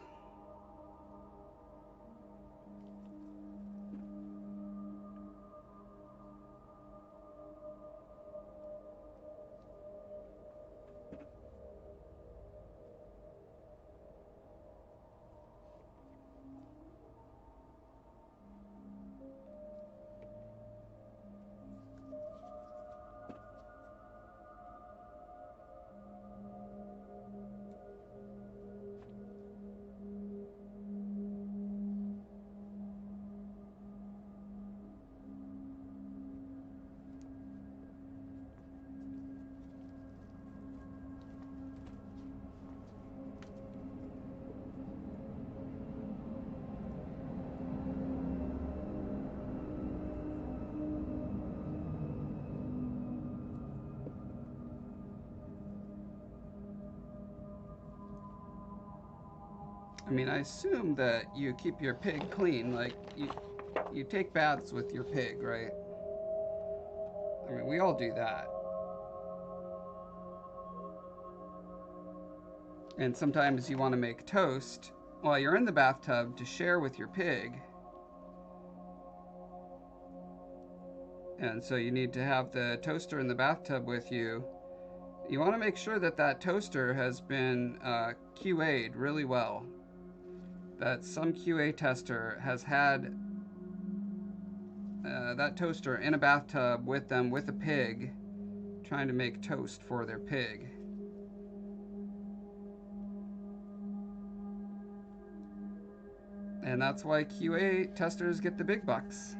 I mean, I assume that you keep your pig clean. Like, you take baths with your pig, right? I mean, we all do that. And sometimes you want to make toast while you're in the bathtub to share with your pig. And so you need to have the toaster in the bathtub with you. You want to make sure that that toaster has been QA'd really well. That some QA tester has had that toaster in a bathtub with them with a pig trying to make toast for their pig. And that's why QA testers get the big bucks.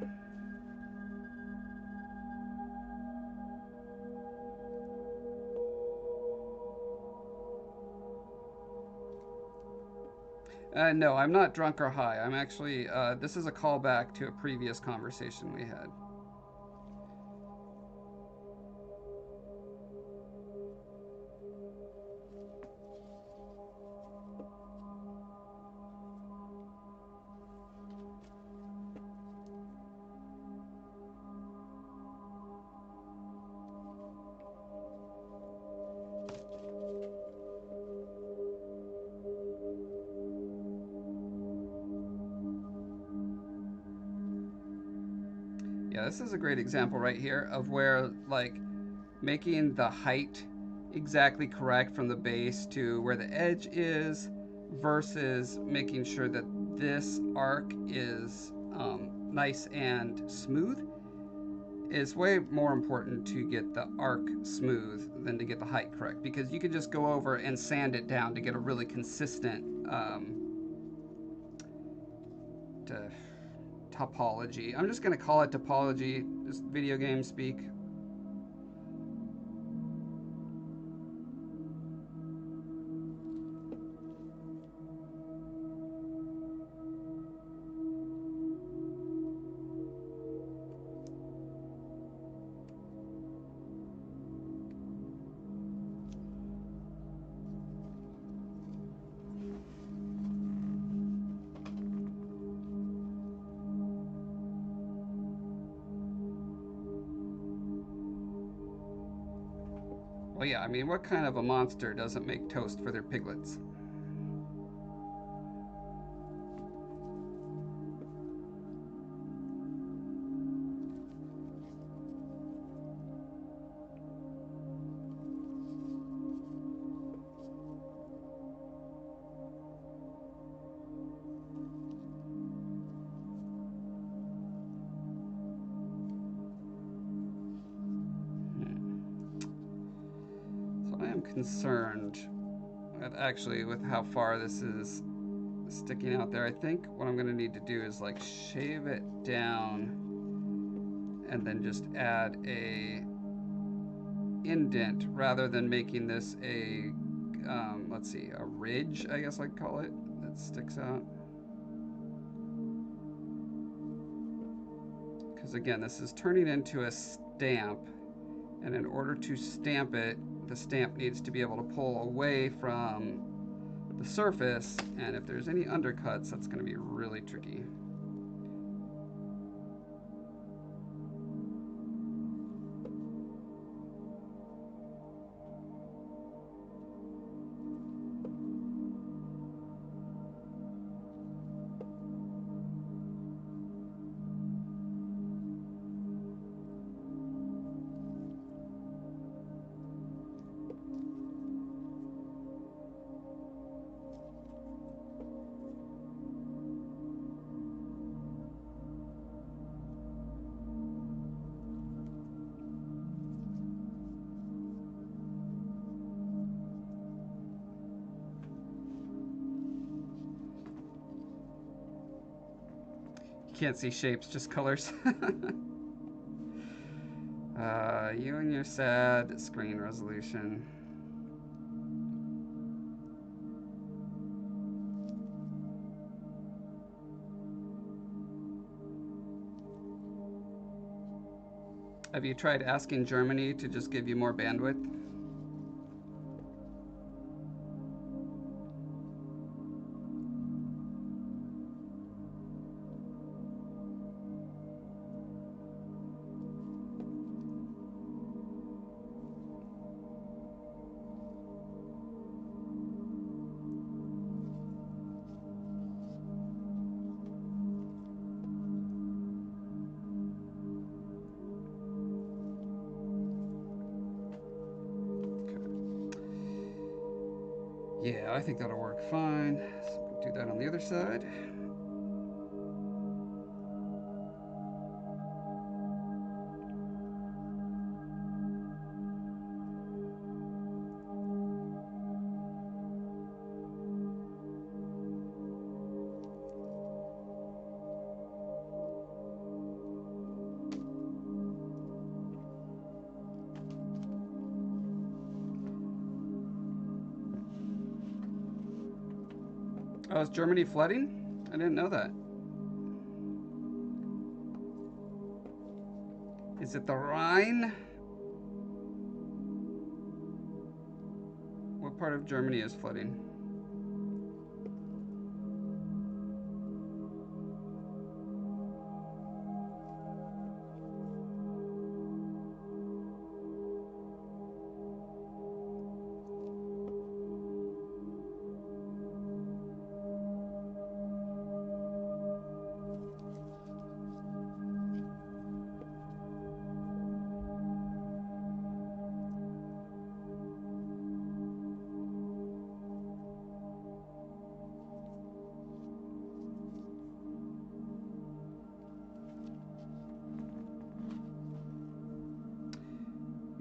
No, I'm not drunk or high. I'm actually, this is a callback to a previous conversation we had. Yeah, this is a great example right here of where, like, making the height exactly correct from the base to where the edge is versus making sure that this arc is nice and smooth is way more important to get the arc smooth than to get the height correct, because you can just go over and sand it down to get a really consistent to topology. I'm just going to call it topology, just video game speak. Well, yeah, I mean, what kind of a monster doesn't make toast for their piglets? So I am concerned with actually with how far this is sticking out there. I think what I'm gonna need to do is like shave it down and then just add a indent rather than making this a, let's see, a ridge, I guess I'd call it, that sticks out. Because again, this is turning into a stamp, and in order to stamp it, the stamp needs to be able to pull away from the surface, and if there's any undercuts, that's going to be really tricky. Can't see shapes, just colors. You and your sad screen resolution. Have you tried asking Germany to just give you more bandwidth? Yeah, I think that'll work fine. So do that on the other side. Oh, is Germany flooding? I didn't know that. Is it the Rhine? What part of Germany is flooding?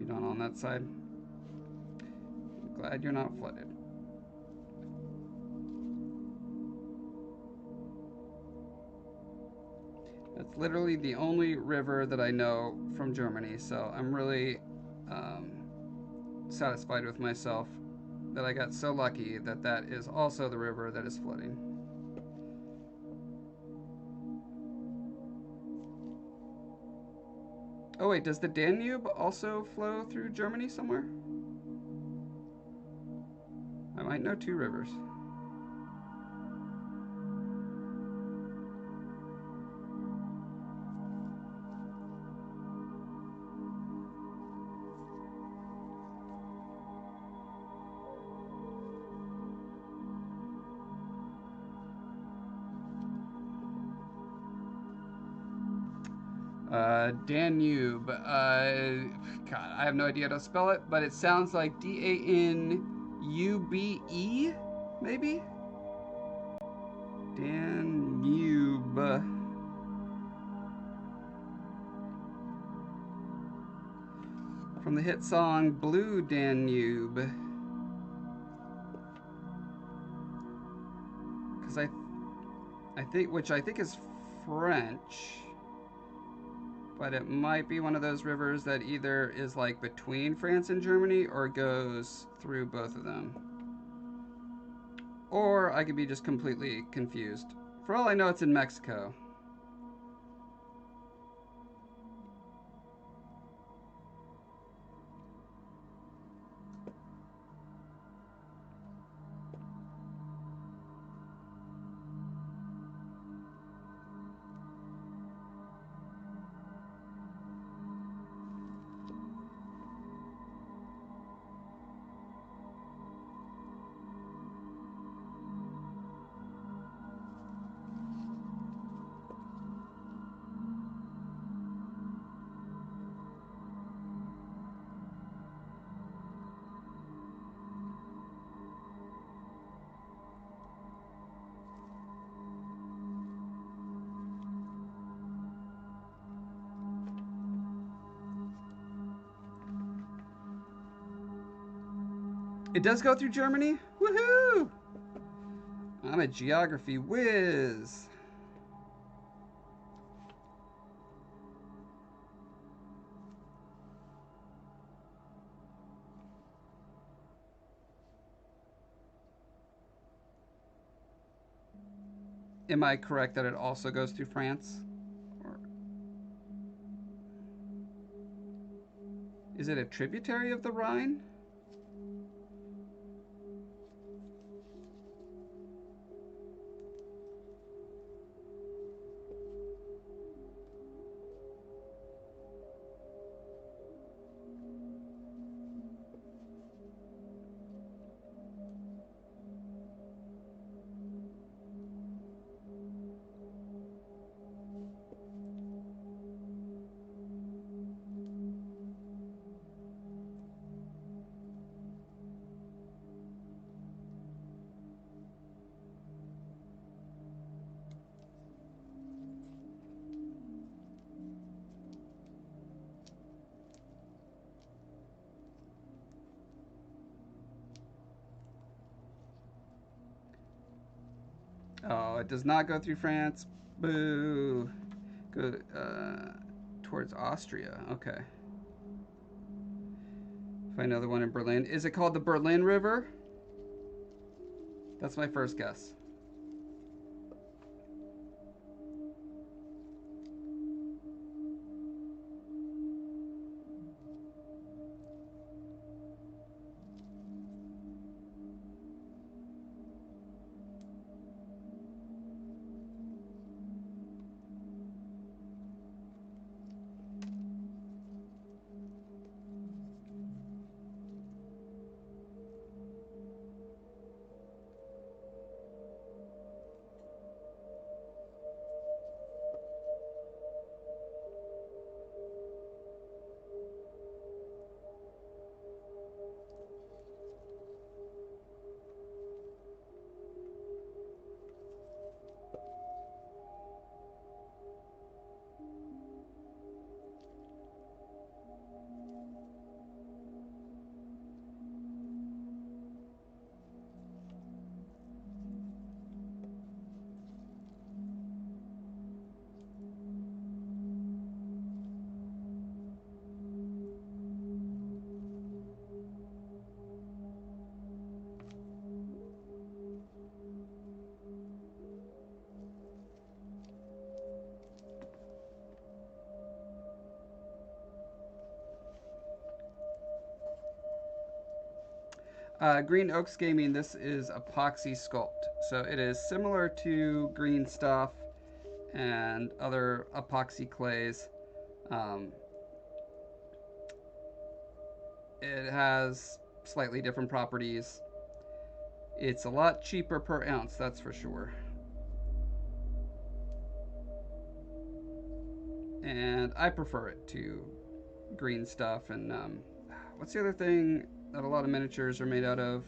Not on that side. I'm glad you're not flooded. That's literally the only river that I know from Germany, so I'm really satisfied with myself that I got so lucky that that is also the river that is flooding. Oh wait, does the Danube also flow through Germany somewhere? I might know two rivers. Danube. God, I have no idea how to spell it, but it sounds like Danube, maybe? Danube. From the hit song Blue Danube. Because I which I think is French, but it might be one of those rivers that either is like between France and Germany or goes through both of them. Or I could be just completely confused. For all I know, it's in Mexico. It does go through Germany? Woohoo! I'm a geography whiz. Am I correct that it also goes through France? Or is it a tributary of the Rhine? Oh, it does not go through France. Boo. Go towards Austria. Okay. If I know the one in Berlin. Is it called the Berlin River? That's my first guess. Green Oaks Gaming, this is epoxy sculpt. So it is similar to green stuff and other epoxy clays. It has slightly different properties. It's a lot cheaper per ounce, that's for sure. And I prefer it to green stuff. And what's the other thing that a lot of miniatures are made out of?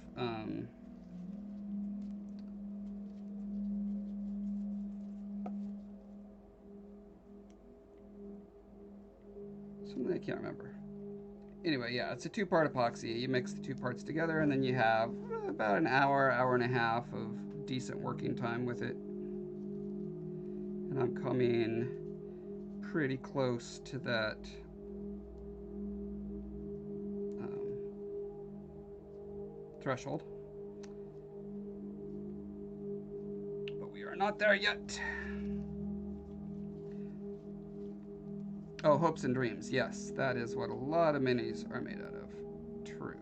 Something I can't remember. Anyway, yeah, it's a two-part epoxy. You mix the two parts together, and then you have about an hour, hour and a half of decent working time with it. And I'm coming pretty close to that threshold. But we are not there yet. Oh, hopes and dreams. Yes, that is what a lot of minis are made out of. True.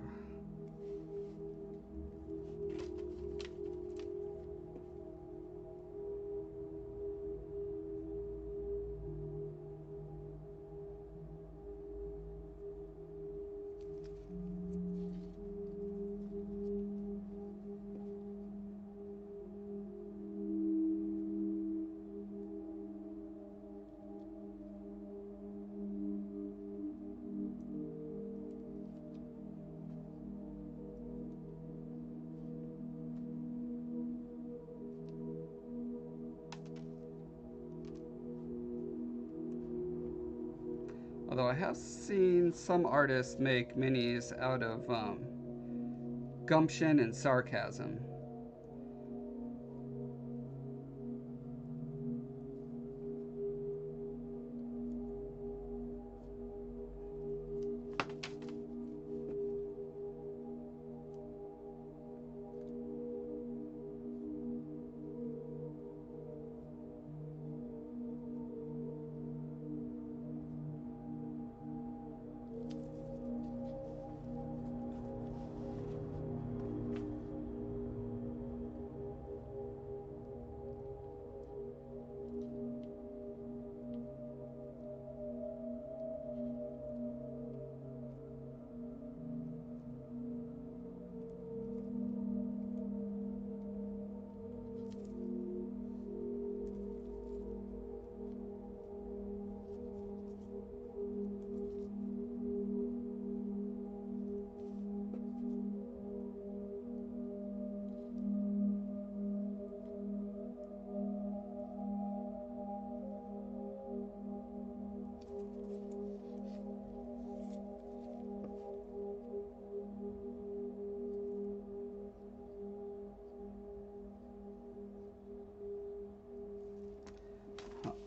Although I have seen some artists make minis out of gumption and sarcasm.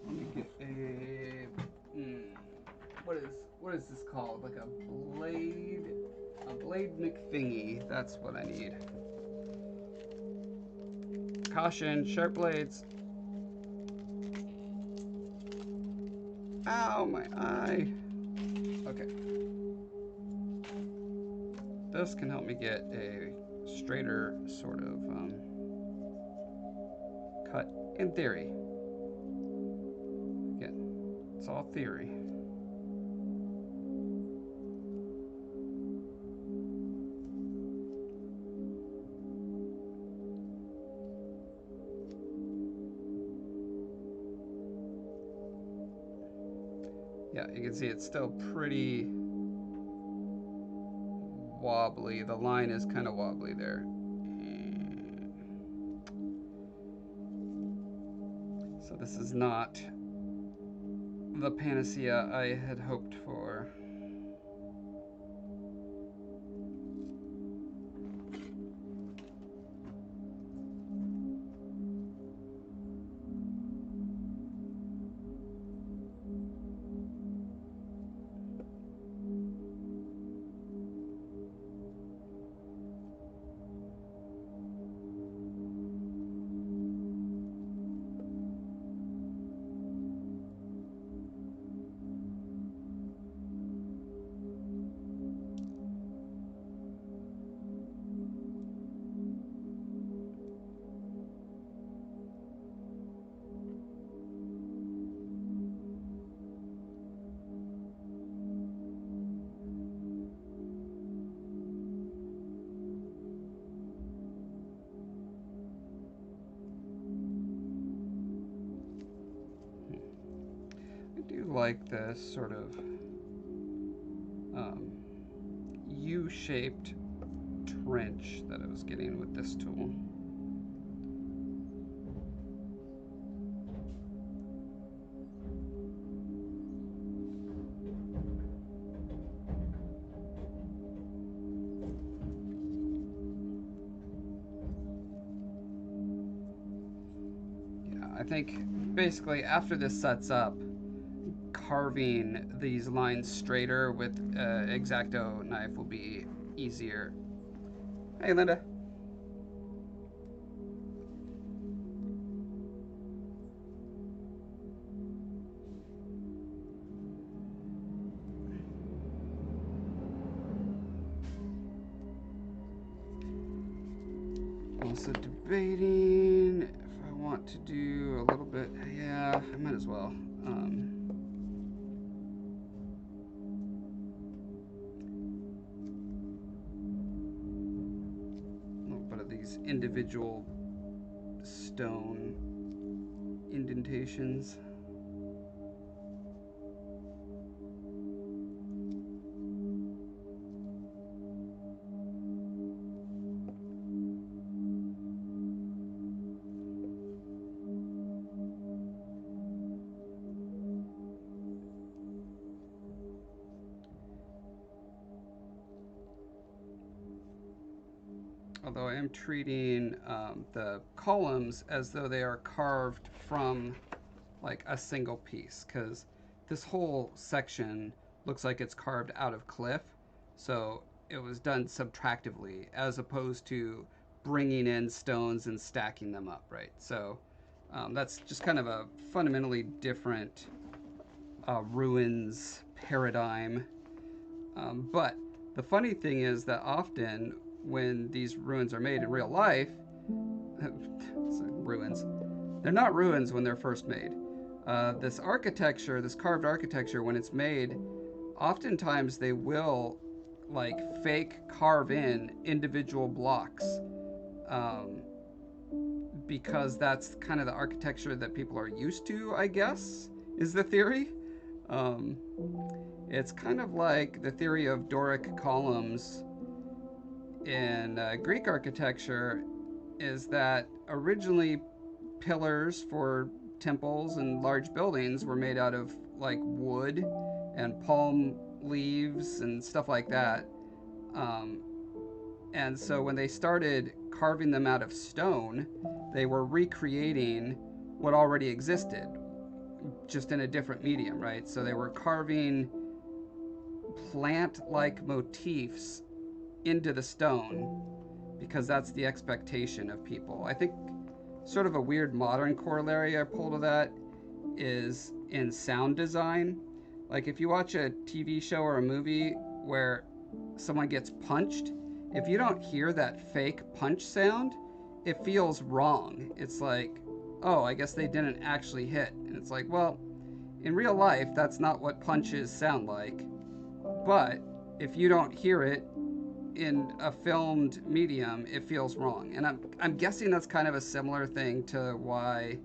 Let me get a what is this called? Like a blade McThingy. That's what I need. Caution, sharp blades. Ow, my eye. Okay. This can help me get a straighter sort of cut, in theory. Again, it's all theory. Yeah, you can see it's still pretty wobbly. The line is kind of wobbly there. So this is not the panacea I had hoped for. Like this sort of U-shaped trench that I was getting with this tool. Yeah, I think basically, after this sets up, carving these lines straighter with X-Acto knife will be easier. Hey, Linda. Also debating if I want to do a little bit. Yeah, I might as well. A little bit of these individual stone indentations. Although I am treating the columns as though they are carved from like a single piece, because this whole section looks like it's carved out of cliff, so it was done subtractively as opposed to bringing in stones and stacking them up, right? So that's just kind of a fundamentally different ruins paradigm. But the funny thing is that often when these ruins are made in real life, ruins, they're not ruins when they're first made. This architecture, this carved architecture, when it's made, oftentimes they will like fake carve in individual blocks because that's kind of the architecture that people are used to, I guess, is the theory. It's kind of like the theory of Doric columns in Greek architecture, is that originally pillars for temples and large buildings were made out of like wood and palm leaves and stuff like that. And so when they started carving them out of stone, they were recreating what already existed, just in a different medium, right? So they were carving plant-like motifs into the stone because that's the expectation of people. I think sort of a weird modern corollary I pulled of that is in sound design. Like if you watch a TV show or a movie where someone gets punched, if you don't hear that fake punch sound, it feels wrong. It's like, oh, I guess they didn't actually hit. And it's like, well, in real life, that's not what punches sound like. But if you don't hear it in a filmed medium, it feels wrong. And I'm guessing that's kind of a similar thing to why,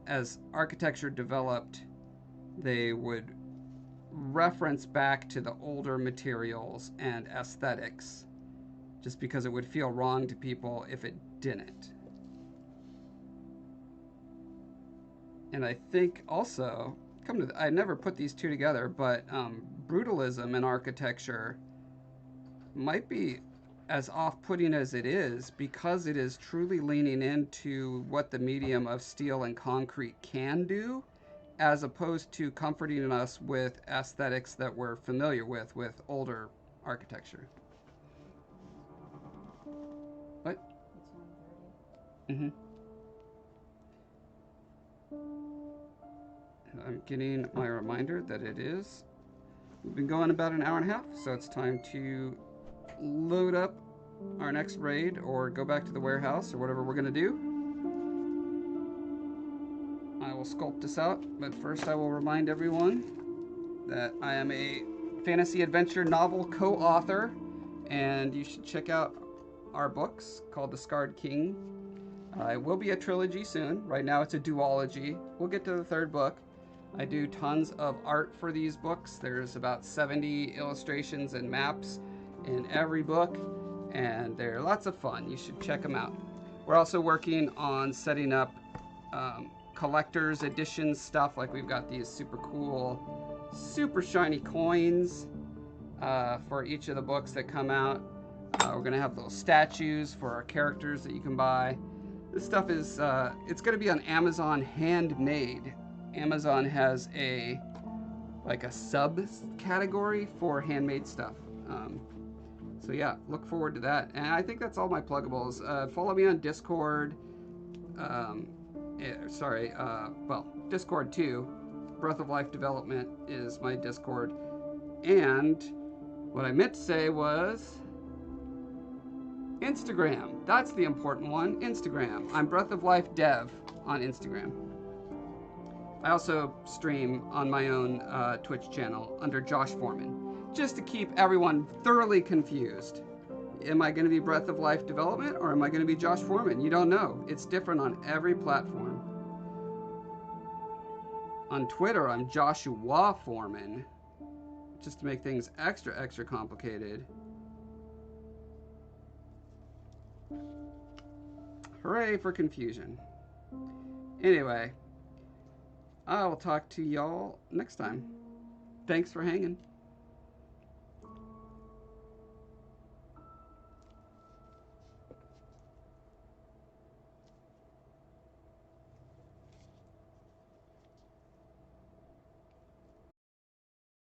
as architecture developed, they would reference back to the older materials and aesthetics, just because it would feel wrong to people if it didn't. And I think also, I never put these two together, but brutalism in architecture might be as off-putting as it is because it is truly leaning into what the medium of steel and concrete can do, as opposed to comforting us with aesthetics that we're familiar with older architecture. What? It's 1:30. And I'm getting my reminder that it is. We've been going about an hour and a half, so it's time to load up our next raid or go back to the warehouse or whatever we're going to do. I will sculpt this out, but first I will remind everyone that I am a fantasy adventure novel co-author, and you should check out our books called The Scarred King. It will be a trilogy soon. Right now it's a duology. We'll get to the third book. I do tons of art for these books. There's about 70 illustrations and maps in every book, and they're lots of fun. You should check them out. We're also working on setting up collector's edition stuff. Like we've got these super cool, super shiny coins for each of the books that come out. We're gonna have little statues for our characters that you can buy. This stuff is, it's going to be on Amazon Handmade. Amazon has a subcategory for handmade stuff. So yeah, look forward to that. And I think that's all my pluggables. Follow me on Discord. Discord too. Breath of Life Development is my Discord. And what I meant to say was Instagram. That's the important one. Instagram. I'm Breath of Life Dev on Instagram. I also stream on my own Twitch channel under Josh Foreman, just to keep everyone thoroughly confused. Am I going to be Breath of Life Development or am I going to be Josh Foreman? You don't know. It's different on every platform. On Twitter, I'm Joshua Foreman, just to make things extra complicated. Hooray for confusion. Anyway, I will talk to y'all next time. Thanks for hanging.